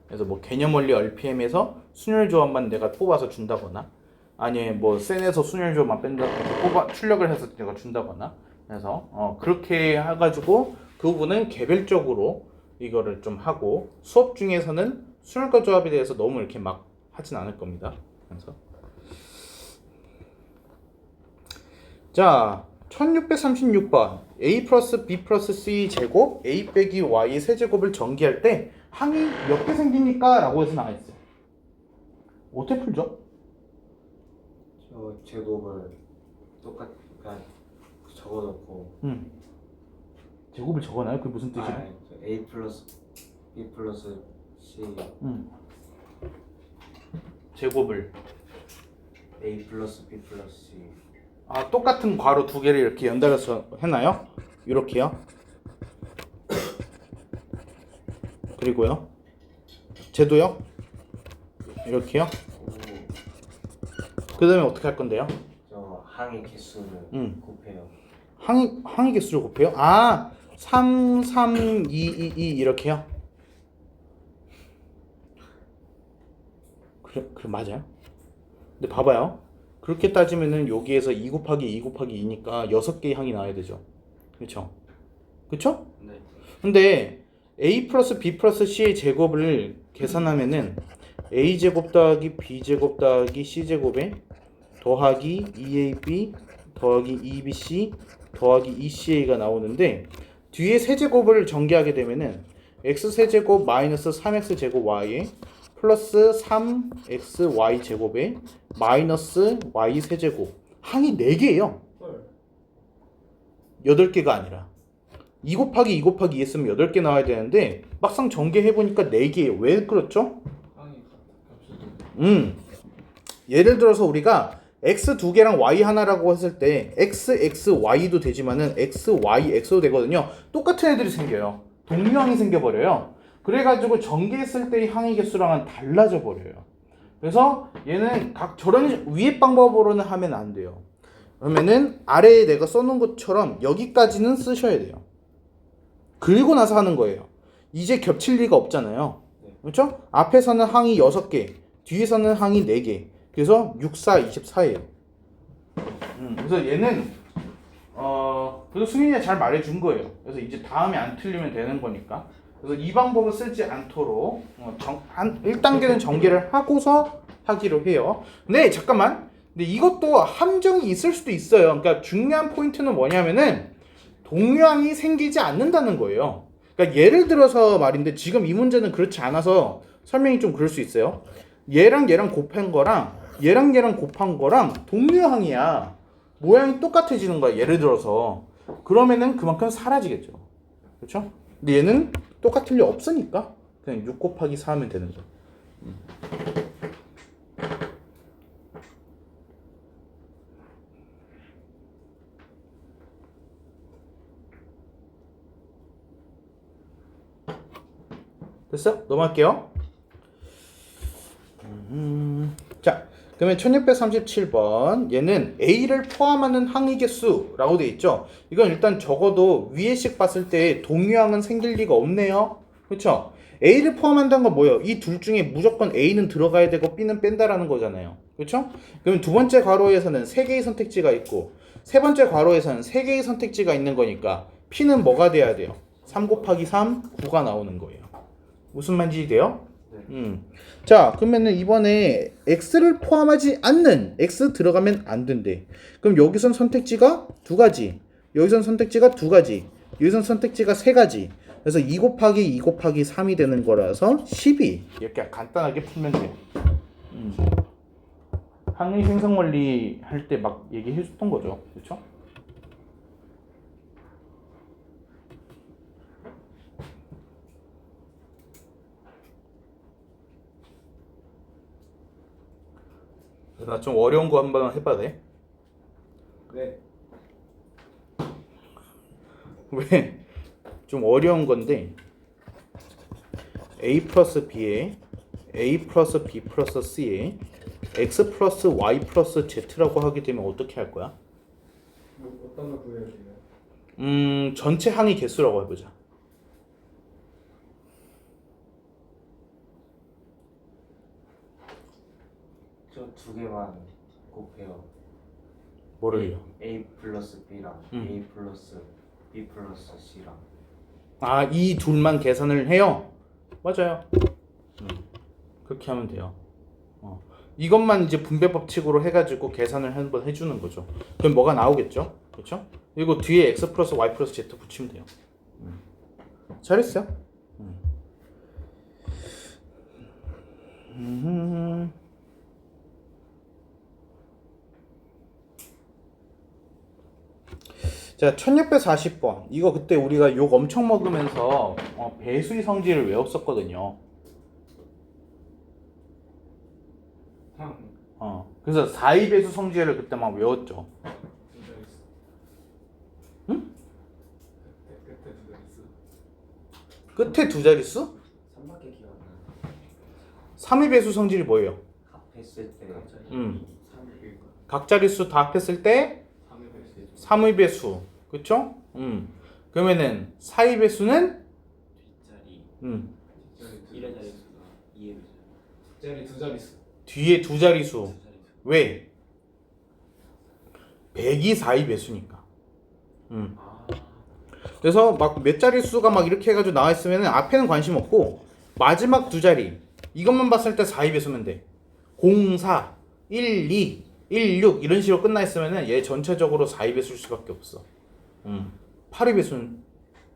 그래서 뭐 개념 원리 RPM에서 순열 조합만 내가 뽑아서 준다거나, 아니면 뭐 센에서 순열 조합만 뽑아 출력을 해서 내가 준다거나, 그래서 그렇게 해가지고 그 부분은 개별적으로 이거를 좀 하고, 수업 중에서는 순열과 조합에 대해서 너무 이렇게 막 하진 않을 겁니다. 그래서 자, 1636번 a 플러스 b 플러스 c 제곱 a 빼기 y 세제곱을 전기할 때 항이 몇 개 생깁니까? 라고 해서 나와있어요. 어떻게 풀죠? 저 제곱을 똑같이 적어놓고 제곱을 적어놔요? 그게 무슨 뜻이에요? A 플러스 B 플러스 C 제곱을 A 플러스 B 플러스 C 똑같은 괄호 두 개를 이렇게 연달아서 해놔요? 이렇게요. 그리고요, 쟤도요, 이렇게요. 그 다음에 어떻게 할 건데요? 저 항의 개수를 곱해요. 항의 개수를 곱해요? 3, 3, 2, 2, 2 이렇게요? 그래 맞아요. 근데 봐봐요. 그렇게 따지면은 여기에서 2 곱하기 2 곱하기 2니까 6개의 항이 나와야 되죠. 그렇죠? 그렇죠? 네. 근데 a 플러스 b 플러스 c의 제곱을 계산하면은 a 제곱 더하기 b 제곱 더하기 c 제곱에 더하기 2ab 더하기 2bc 더하기 2ca가 나오는데, 뒤에 세제곱을 전개하게 되면은 x 세제곱 마이너스 3x 제곱 y에 플러스 3xy 제곱에 마이너스 y 세제곱, 항이 4개예요. 8개가 아니라 2 곱하기 2 곱하기 2 했으면 8개 나와야 되는데 막상 전개해보니까 4개예요. 왜 그렇죠? 항이 겹치는. 예를 들어서 우리가 x 2개랑 y 하나라고 했을 때 x, x, y도 되지만은 x, y, x도 되거든요. 똑같은 애들이 생겨요. 동류항이 생겨버려요. 그래가지고 전개했을 때의 항의 개수랑은 달라져 버려요. 그래서 얘는 저런 위의 방법으로는 하면 안 돼요. 그러면은 아래에 내가 써놓은 것처럼 여기까지는 쓰셔야 돼요. 그리고 나서 하는 거예요. 이제 겹칠 리가 없잖아요. 그렇죠? 앞에서는 항이 6개, 뒤에서는 항이 4개. 그래서 6, 4, 24예요. 그래서 얘는 그래서 승민이가 잘 말해준 거예요. 그래서 이제 다음에 안 틀리면 되는 거니까. 그래서 이 방법을 쓰지 않도록 1단계는 전개를 하고서 하기로 해요. 네, 잠깐만. 근데 이것도 함정이 있을 수도 있어요. 그러니까 중요한 포인트는 뭐냐면은 동류항이 생기지 않는다는 거예요. 그러니까 예를 들어서 말인데 지금 이 문제는 그렇지 않아서 설명이 좀 그럴 수 있어요. 얘랑 얘랑 곱한 거랑 얘랑 얘랑 곱한 거랑 동류항이야. 모양이 똑같아지는 거야. 예를 들어서 그러면은 그만큼 사라지겠죠. 그렇죠? 근데 얘는 똑같을 리 없으니까 그냥 6 곱하기 4 하면 되는 거야. 됐어? 넘어갈게요. 자, 그러면 1637번 얘는 A를 포함하는 항의 개수라고 돼 있죠. 이건 일단 적어도 위에씩 봤을 때 동류항은 생길 리가 없네요. 그렇죠? A를 포함한다는 건 뭐예요? 이 둘 중에 무조건 A는 들어가야 되고 B는 뺀다라는 거잖아요. 그렇죠? 그러면 두 번째 괄호에서는 3개의 선택지가 있고 세 번째 괄호에서는 3개의 선택지가 있는 거니까 P는 뭐가 돼야 돼요? 3 곱하기 3, 9가 나오는 거예요. 무슨 말인지 돼요? 자, 그러면은 이번에 x를 포함하지 않는 x 들어가면 안 된대. 그럼 여기선 선택지가 2가지, 여기선 선택지가 2가지, 여기선 선택지가 3가지. 그래서 2 곱하기 2 곱하기 3이 되는 거라서 12. 이렇게 간단하게 풀면 돼요. 항의 생성 원리 할 때 막 얘기해 줬던 거죠. 그렇죠? 나 좀 어려운 거 한번 해봐도 돼? 네. 왜? 좀 어려운 건데 a 플러스 b에 a 플러스 b 플러스 c에 x 플러스 y 플러스 z라고 하게 되면 어떻게 할 거야? 어떤 걸 구해야 돼요? 전체 항의 개수라고 해보자. 저 2개만 곱해요. 뭐를요? A 플러스 B랑 A 플러스 B 플러스 C랑. 아, 이 둘만 계산을 해요? 맞아요. 그렇게 하면 돼요. 이것만 이제 분배 법칙으로 해가지고 계산을 한번 해주는 거죠. 그럼 뭐가 나오겠죠? 그렇죠? 그리고 뒤에 x 플러스 y 플러스 z 붙이면 돼요. 잘했어요. 자, 1640번. 이거 그때 우리가 욕 엄청 먹으면서 배수의 성질을 외웠었거든요. 그래서 4의 배수 성질을 그때 막 외웠죠. 응? 끝에 2자릿수? 3밖에 기억 안 나. 3의 배수 성질이 뭐예요? 합했을 때. 각 자릿수 다 합했을 때 3의 배수. 그쵸? 그러면은 4의 배수는? 뒷자리. 1의 자릿수가 2의 뒷자리 2자릿수. 뒤에 2자릿수. 왜? 100이 4의 배수니까. 그래서 막 몇 자릿수가 막 이렇게 해가지고 나와 있으면 앞에는 관심 없고 마지막 2자리 이것만 봤을 때 4의 배수면 돼. 0, 4, 1, 2, 1, 6 이런 식으로 끝나 있으면 얘 전체적으로 4의 배수일 수밖에 없어. 8의 배수는?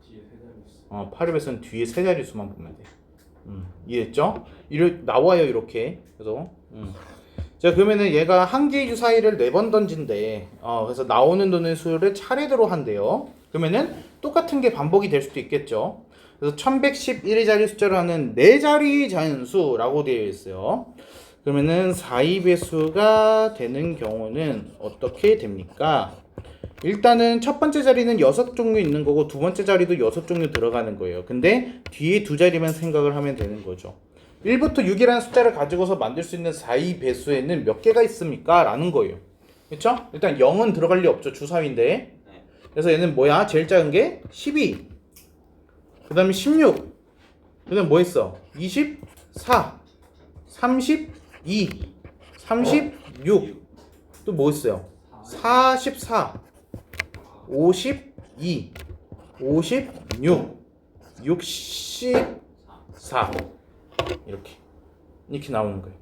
뒤에 3자릿수. 8의 배수는 뒤에 3자릿수만 보면 돼. 이해했죠? 나와요 이렇게. 그래서 자, 그러면은 얘가 한 개의 주사위를 4번 던진대. 그래서 나오는 돈의 수를 차례대로 한대요. 그러면은 똑같은 게 반복이 될 수도 있겠죠. 그래서 1111자리 숫자라는 4자리 자연수라고 되어 있어요. 그러면은 4배수가 되는 경우는 어떻게 됩니까? 일단은 첫 번째 자리는 6종류 있는 거고 두 번째 자리도 6종류 들어가는 거예요. 근데 뒤에 두 자리만 생각을 하면 되는 거죠. 1부터 6이라는 숫자를 가지고서 만들 수 있는 4배수에는 몇 개가 있습니까? 라는 거예요. 그쵸? 일단 0은 들어갈 리 없죠. 주사위인데. 그래서 얘는 뭐야? 제일 작은 게 12. 그 다음에 16. 그 다음에 뭐 했어? 24. 32. 36. 또 뭐 있어요? 44. 52. 56. 64. 이렇게 나오는 거예요.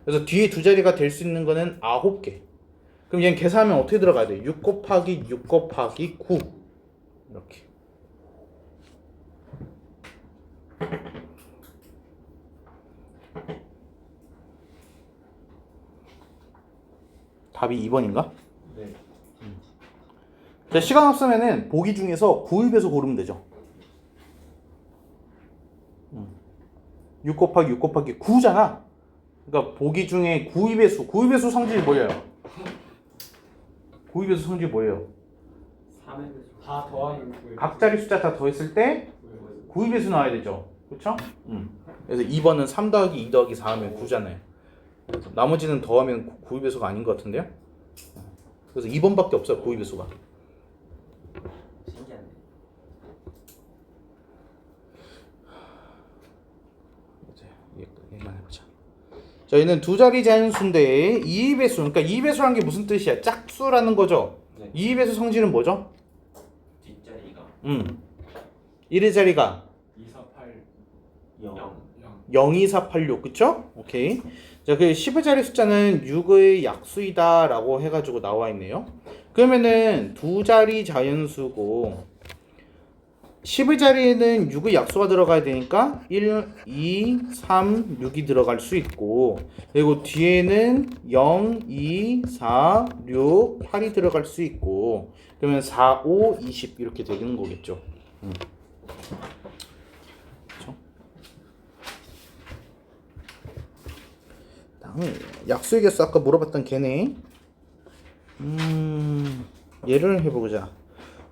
그래서 뒤에 두 자리가 될 수 있는 거는 9개. 그럼 얘는 계산하면 어떻게 들어가야 돼? 6 곱하기 6 곱하기 9. 이렇게. 답이 2번인가? 네. 자, 시간 없으면은 보기 중에서 9입에서 고르면 되죠. 6 곱하기 6 곱하기 9잖아. 그러니까 보기 중에 9입의 수 성질이 뭐예요? 9입의 수 성질이 뭐예요? 3의 다 더하면 9의 각 자리 숫자 다 더했을 때 9입의 수 나와야 되죠. 그렇죠? 그래서 2번은 3 더하기 2 더하기 4 하면 9잖아요. 그래서 나머지는 더하면 9입의 수가 아닌 것 같은데요? 그래서 2번밖에 없어요. 9입의 수가. 신기하네. 이제 얘만 해보자. 자, 얘는 두 자리 자연수인데 2배수. 그러니까 2배수라는 게 무슨 뜻이야? 짝수라는 거죠. 네. 2배수 성질은 뭐죠? 뒷자리가 1의 자리가 2, 4, 8, 0. 0, 2, 4, 8, 6. 그쵸? 오케이. 자, 그 10의 자리 숫자는 6의 약수이다 라고 해가지고 나와 있네요. 그러면은 두 자리 자연수고 10의 자리에는 6의 약수가 들어가야 되니까 1, 2, 3, 6이 들어갈 수 있고, 그리고 뒤에는 0, 2, 4, 6, 8이 들어갈 수 있고, 그러면 4, 5, 20 이렇게 되는 거겠죠. 그렇죠? 다음에 약수의 개수 아까 물어봤던 걔네. 얘를 해보자.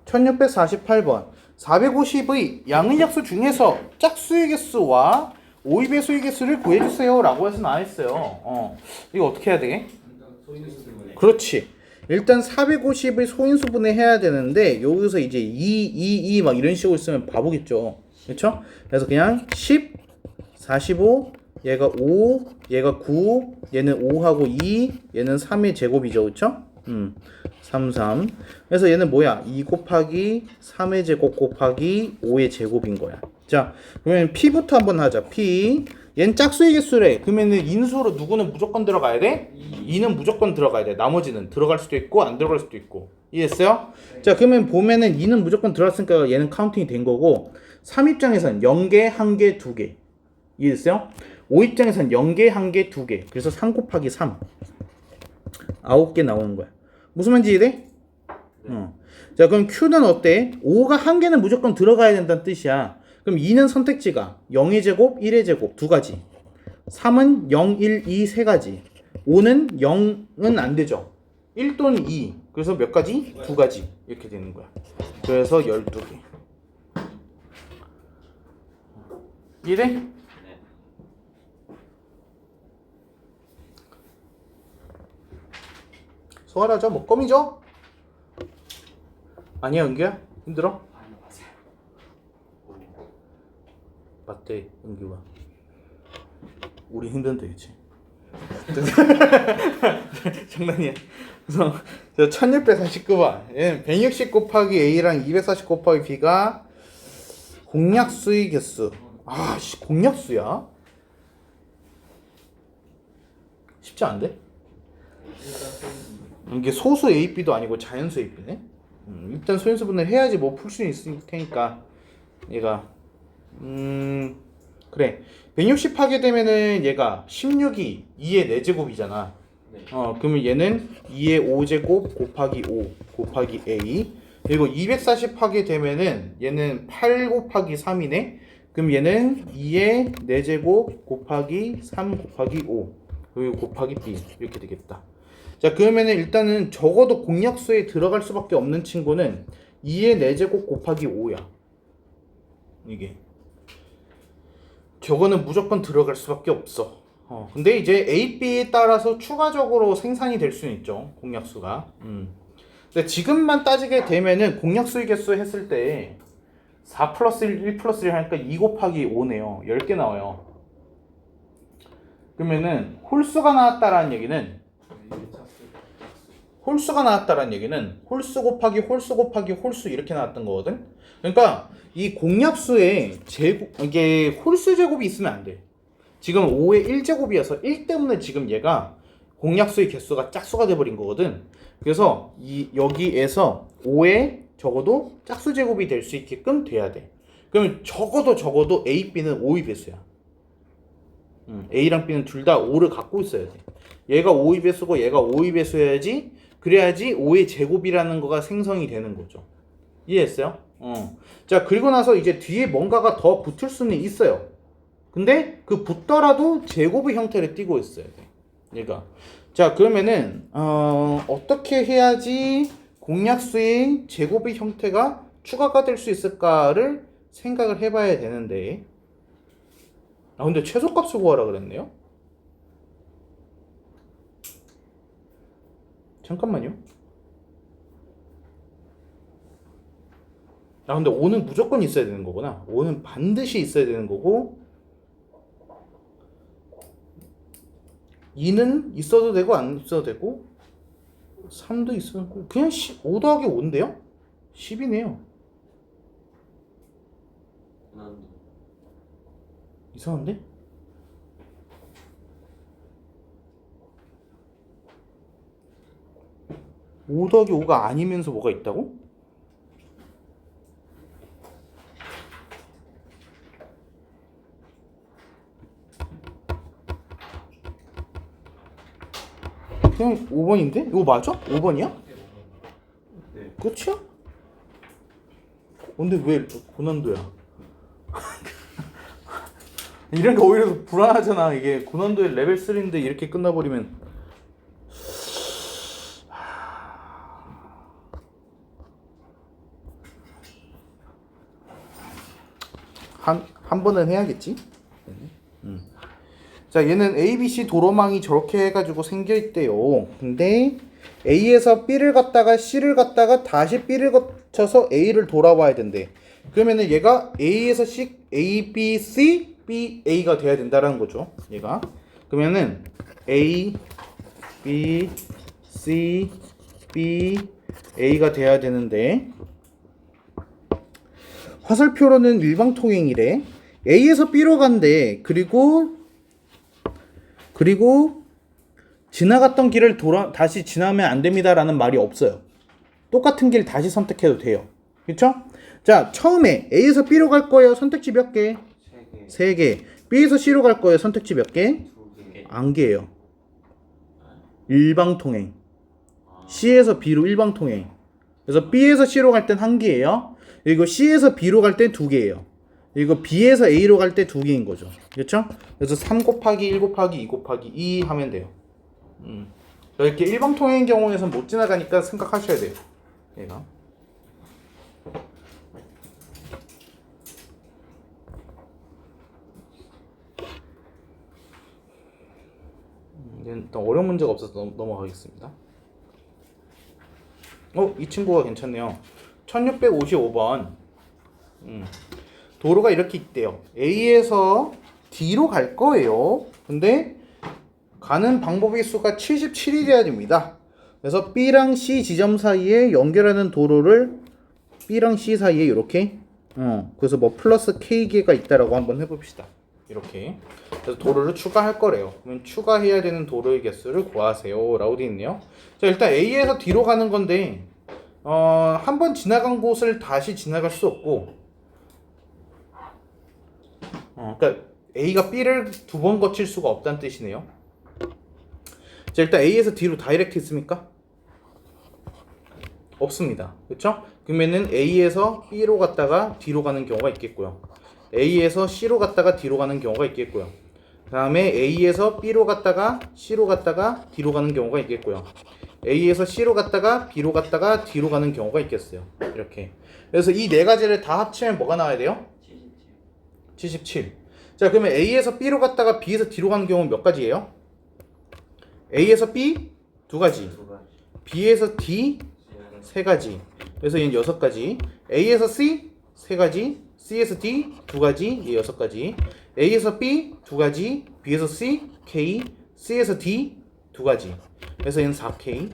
1648번. 450의 양의 약수 중에서 짝수의 개수와 5입의 수의 개수를 구해주세요 라고 해서 나와있어요. 이거 어떻게 해야 되게? 소인수 때문에 그렇지. 일단 450의 소인수분해 해야 되는데 여기서 이제 2 막 이런 식으로 있으면 바보겠죠. 그렇죠? 그래서 그냥 10, 45, 얘가 5, 얘가 9, 얘는 5하고 2, 얘는 3의 제곱이죠. 그렇죠? 3, 3. 그래서 얘는 뭐야? 2 곱하기 3의 제곱 곱하기 5의 제곱인 거야. 자, 그러면 P부터 한번 하자. P. 얘는 짝수의 개수래. 그러면은 인수로 누구는 무조건 들어가야 돼? 2는 무조건 들어가야 돼. 나머지는 들어갈 수도 있고 안 들어갈 수도 있고. 이해했어요? 자, 그러면 보면은 2는 무조건 들어갔으니까 얘는 카운팅이 된 거고, 3 입장에선 0개, 1개, 2개. 이해했어요? 5 입장에선 0개, 1개, 2개. 그래서 3 곱하기 3. 9개 나오는 거야. 무슨 말인지 이해돼? 자, 그럼 Q는 어때? 5가 1개는 무조건 들어가야 된다는 뜻이야. 그럼 2는 선택지가 0의 제곱, 1의 제곱 두 가지. 3은 0, 1, 2 세 가지. 5는 0은 안 되죠. 1 또는 2. 그래서 몇 가지? 두 가지. 이렇게 되는 거야. 그래서 12개. 이해돼? 소환하죠. 뭐 껌이죠? 아니야, 은규야? 힘들어? 아니 맞아요. 맞대, 은규가. 우리 힘든데, 그치? 장난이야. 그래서 1649번. 얘는 160 곱하기 A랑 240 곱하기 B가 공약수의 개수. 아, 씨, 공약수야? 쉽지 않은데? 이게 소수 A, B도 아니고 자연수 A, B네? 일단 소인수분을 해야지 뭐 풀 수 있을 테니까 얘가 그래 160 하게 되면은 얘가 16이 2의 4제곱이잖아. 네. 그러면 얘는 2의 5제곱 곱하기 5 곱하기 A 그리고 240 하게 되면은 얘는 8 곱하기 3이네. 그럼 얘는 2의 4제곱 곱하기 3 곱하기 5 그리고 곱하기 b 이렇게 되겠다. 자, 그러면은 일단은 적어도 공약수에 들어갈 수밖에 없는 친구는 2의 4제곱 곱하기 5야. 이게 저거는 무조건 들어갈 수밖에 없어. 근데 이제 A, B에 따라서 추가적으로 생산이 될 수는 있죠, 공약수가. 근데 지금만 따지게 되면은 공약수의 개수 했을 때 4 플러스 1 플러스 1 하니까 2 곱하기 5네요. 10개 나와요. 그러면은 홀수가 나왔다라는 얘기는 홀수 곱하기 홀수 곱하기 홀수 이렇게 나왔던 거거든. 그러니까 이 공약수에 이게 홀수 제곱이 있으면 안 돼. 지금 5의 1제곱이어서 1 때문에 지금 얘가 공약수의 개수가 짝수가 돼버린 거거든. 그래서 여기에서 5의 적어도 짝수 제곱이 될 수 있게끔 돼야 돼. 그러면 적어도 A, B는 5의 배수야. A랑 B는 둘 다 5를 갖고 있어야 돼. 얘가 5의 배수고 얘가 5의 배수여야지. 그래야지 5의 제곱이라는 거가 생성이 되는 거죠. 이해했어요? 자, 그리고 나서 이제 뒤에 뭔가가 더 붙을 수는 있어요. 근데 그 붙더라도 제곱의 형태를 띠고 있어야 돼. 얘가. 자, 그러면은 어떻게 해야지 공약수의 제곱의 형태가 추가가 될 수 있을까를 생각을 해봐야 되는데. 근데 최소값을 구하라 그랬네요. 잠깐만요. 근데 5는 무조건 있어야 되는 거구나. 5는 반드시 있어야 되는 거고 2는 있어도 되고 안 있어도 되고 3도 있어도 되고 그냥 5 더하기 5인데요? 10이네요. 이상한데? (5 더하기 5가) 아니면서 뭐가 있다고? 그냥 5번인데? 이거 맞아? 5번이야? 네. 끝이야? 근데 왜 고난도야? 이런 게 오히려 더 불안하잖아. 이게 고난도의 레벨 3인데 이렇게 끝나버리면 한 번은 해야겠지. 자, 얘는 A, B, C 도로망이 저렇게 해가지고 생겨있대요. 근데 A에서 B를 갔다가 C를 갔다가 다시 B를 거쳐서 A를 돌아와야 된대. 그러면은 얘가 A에서 C, A, B, C, B, A가 돼야 된다라는 거죠. 얘가. 그러면은 A, B, C, B, A가 돼야 되는데 화살표로는 일방통행이래. A에서 B로 간대. 그리고 지나갔던 길을 다시 지나면 안 됩니다라는 말이 없어요. 똑같은 길 다시 선택해도 돼요. 그렇죠? 자, 처음에 A에서 B로 갈 거예요. 선택지 몇 개? 3개. B에서 C로 갈 거예요. 선택지 몇 개? 2개. 안 개예요. 일방통행. C에서 B로 일방통행. 그래서 B에서 C로 갈 땐 1개예요. 그리고 C에서 B로 갈 땐 2개예요. 그리고 B에서 A로 갈 때 2개인 거죠. 그렇죠? 그래서 3 곱하기 1 곱하기 2 곱하기 2 하면 돼요. 이렇게 일방통행인 경우에는 못 지나가니까 생각하셔야 돼요. 얘가. 얘는 또 어려운 문제가 없어서 넘어가겠습니다. 이 친구가 괜찮네요. 1655번. 도로가 이렇게 있대요. A에서 D로 갈 거예요. 근데 가는 방법의 수가 77이 돼야 됩니다. 그래서 B랑 C 지점 사이에 연결하는 도로를 B랑 C 사이에 이렇게 그래서 뭐 플러스 K개가 있다라고 한번 해봅시다. 이렇게. 그래서 도로를 추가할 거래요. 그러면 추가해야 되는 도로의 개수를 구하세요 라고 되어 있네요. 자, 일단 A에서 D로 가는 건데 한 번 지나간 곳을 다시 지나갈 수 없고 그러니까 A가 B를 2번 거칠 수가 없다는 뜻이네요. 자, 일단 A에서 D로 다이렉트 있습니까? 없습니다. 그렇죠? 그러면은 A에서 B로 갔다가 D로 가는 경우가 있겠고요. A에서 C로 갔다가 D로 가는 경우가 있겠고요. 그 다음에 A에서 B로 갔다가 C로 갔다가 D로 가는 경우가 있겠고요. A에서 C로 갔다가 B로 갔다가 D로 가는 경우가 있겠어요. 이렇게. 그래서 이 네 가지를 다 합치면 뭐가 나와야 돼요? 77. 자, 그러면 A에서 B로 갔다가 B에서 D로 가는 경우는 몇 가지예요? A에서 B 두 가지, 두 가지. B에서 D 세 가지. 그래서 얘는 6가지. A에서 C 세 가지, C에서 D 두 가지, 얘 6가지. A에서 B 두 가지, B에서 C K, C에서 D 두 가지. 그래서 얘는 4K.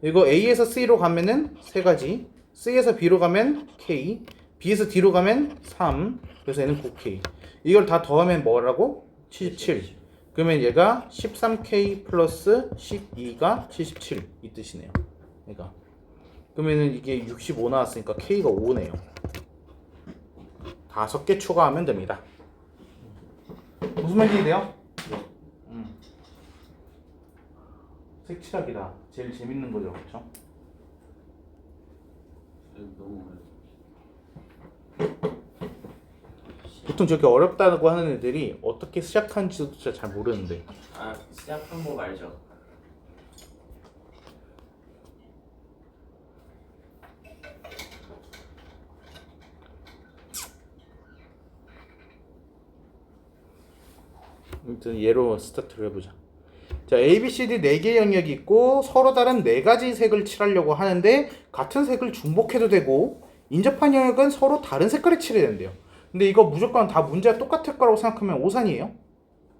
그리고 A에서 C로 가면은 세 가지, C에서 B로 가면 K, B에서 D로 가면 3. 그래서 얘는 9K. 이걸 다 더하면 뭐라고? 77. 그러면 얘가 13K 플러스 12가 77 이 뜻이네요. 그러니까 그러면은 이게 65 나왔으니까 K가 5네요. 5개 추가하면 됩니다. 무슨 말인지 돼요? 색칠하기다. 제일 재밌는 거죠, 그렇죠? 너무 보통 저렇게 어렵다고 하는 애들이 어떻게 시작하는지도 진짜 잘 모르는데. 아 시작 방법 알죠? 아무튼 얘로 스타트를 해보자. 자, A, B, C, D 4개의 영역이 있고 서로 다른 4가지 색을 칠하려고 하는데 같은 색을 중복해도 되고 인접한 영역은 서로 다른 색깔을 칠해야 된대요. 근데 이거 무조건 다 문제가 똑같을 거라고 생각하면 오산이에요.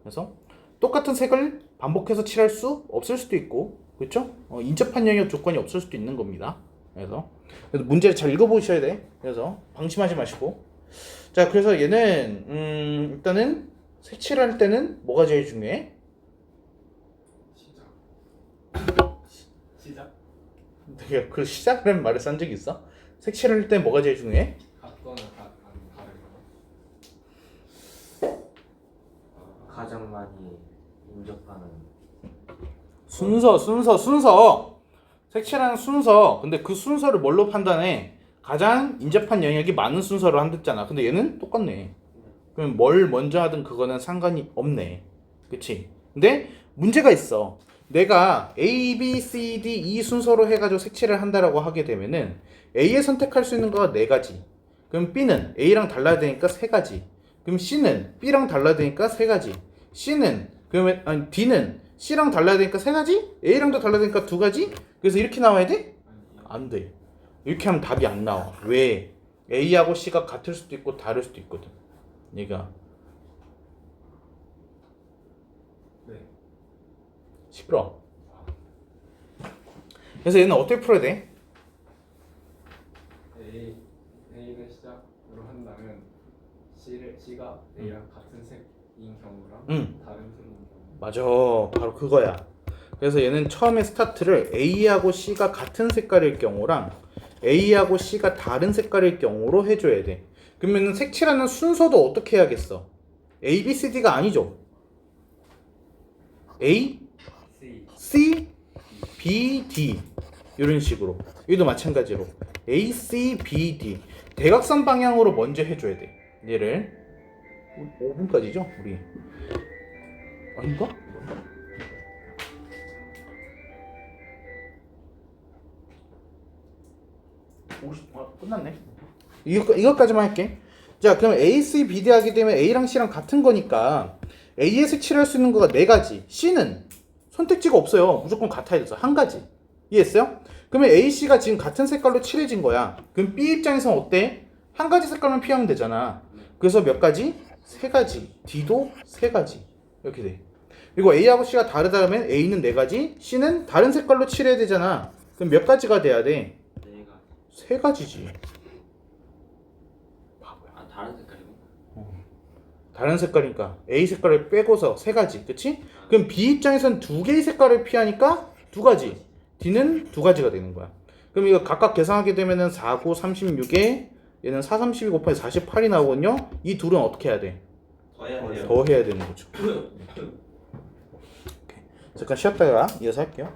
그래서 똑같은 색을 반복해서 칠할 수 없을 수도 있고, 그렇죠? 인접한 영역 조건이 없을 수도 있는 겁니다. 그래서 문제를 잘 읽어보셔야 돼. 그래서 방심하지 마시고. 자, 그래서 얘는 일단은 색칠할 때는 뭐가 제일 중요해? 시작. 내가 그 시작이라는 말을 쓴 적이 있어? 색칠할 때 뭐가 제일 중요해? 같거나 다르거나. 가장 많이 인접하는 순서. 색칠하는 순서. 근데 그 순서를 뭘로 판단해? 가장 인접한 영역이 많은 순서로 한댔잖아. 근데 얘는 똑같네. 그럼 뭘 먼저 하든 그거는 상관이 없네. 그치? 근데 문제가 있어. 내가 A, B, C, D 이 순서로 해가지고 색칠을 한다라고 하게 되면은 A에 선택할 수 있는 거가 4가지. 그럼 B는 A랑 달라야 되니까 3가지. 그럼 C는 B랑 달라야 되니까 3가지. D는 C랑 달라야 되니까 3가지? A랑도 달라야 되니까 2가지? 그래서 이렇게 나와야 돼? 안 돼. 이렇게 하면 답이 안 나와. 왜? A하고 C가 같을 수도 있고 다를 수도 있거든. 얘가 네. 시끄러. 그래서 얘는 어떻게 풀어야 돼? A를 시작으로 한다면 C가 A랑 같은 색인 경우랑 다른 색인 경우. 맞아. 바로 그거야. 그래서 얘는 처음에 스타트를 A하고 C가 같은 색깔일 경우랑 A하고 C가 다른 색깔일 경우로 해줘야 돼. 그러면 색칠하는 순서도 어떻게 해야겠어? A, B, C, D가 아니죠. A, C, B, D 이런 식으로. 여기도 마찬가지로 A, C, B, D 대각선 방향으로 먼저 해줘야 돼. 얘를 5분까지죠? 우리 아닌가? 끝났네. 이것까지만 할게. 자, 그럼 A, C, B, D 하게 되면 A랑 C랑 같은 거니까 A에 색칠할 수 있는 거가 4가지. C는 선택지가 없어요. 무조건 같아야 돼서 한 가지. 이해했어요? 그러면 A, C가 지금 같은 색깔로 칠해진 거야. 그럼 B 입장에서는 어때? 한 가지 색깔만 피하면 되잖아. 그래서 몇 가지? 3가지. D도 3가지. 이렇게 돼. 그리고 A하고 C가 다르다면 A는 4가지, C는 다른 색깔로 칠해야 되잖아. 그럼 몇 가지가 돼야 돼? 3가지지. 아 다른 색깔이고? 다른 색깔이니까 A 색깔을 빼고서 3가지. 그치? 그럼 B 입장에선 2개의 색깔을 피하니까 2가지. D는 2가지가 되는 거야. 그럼 이거 각각 계산하게 되면은 4, 9, 36에 얘는 4, 32 곱하기 48이 나오거든요. 이 둘은 어떻게 해야 돼? 더 해야 되는 거죠. 오케이. 잠깐 쉬었다가 이어서 할게요.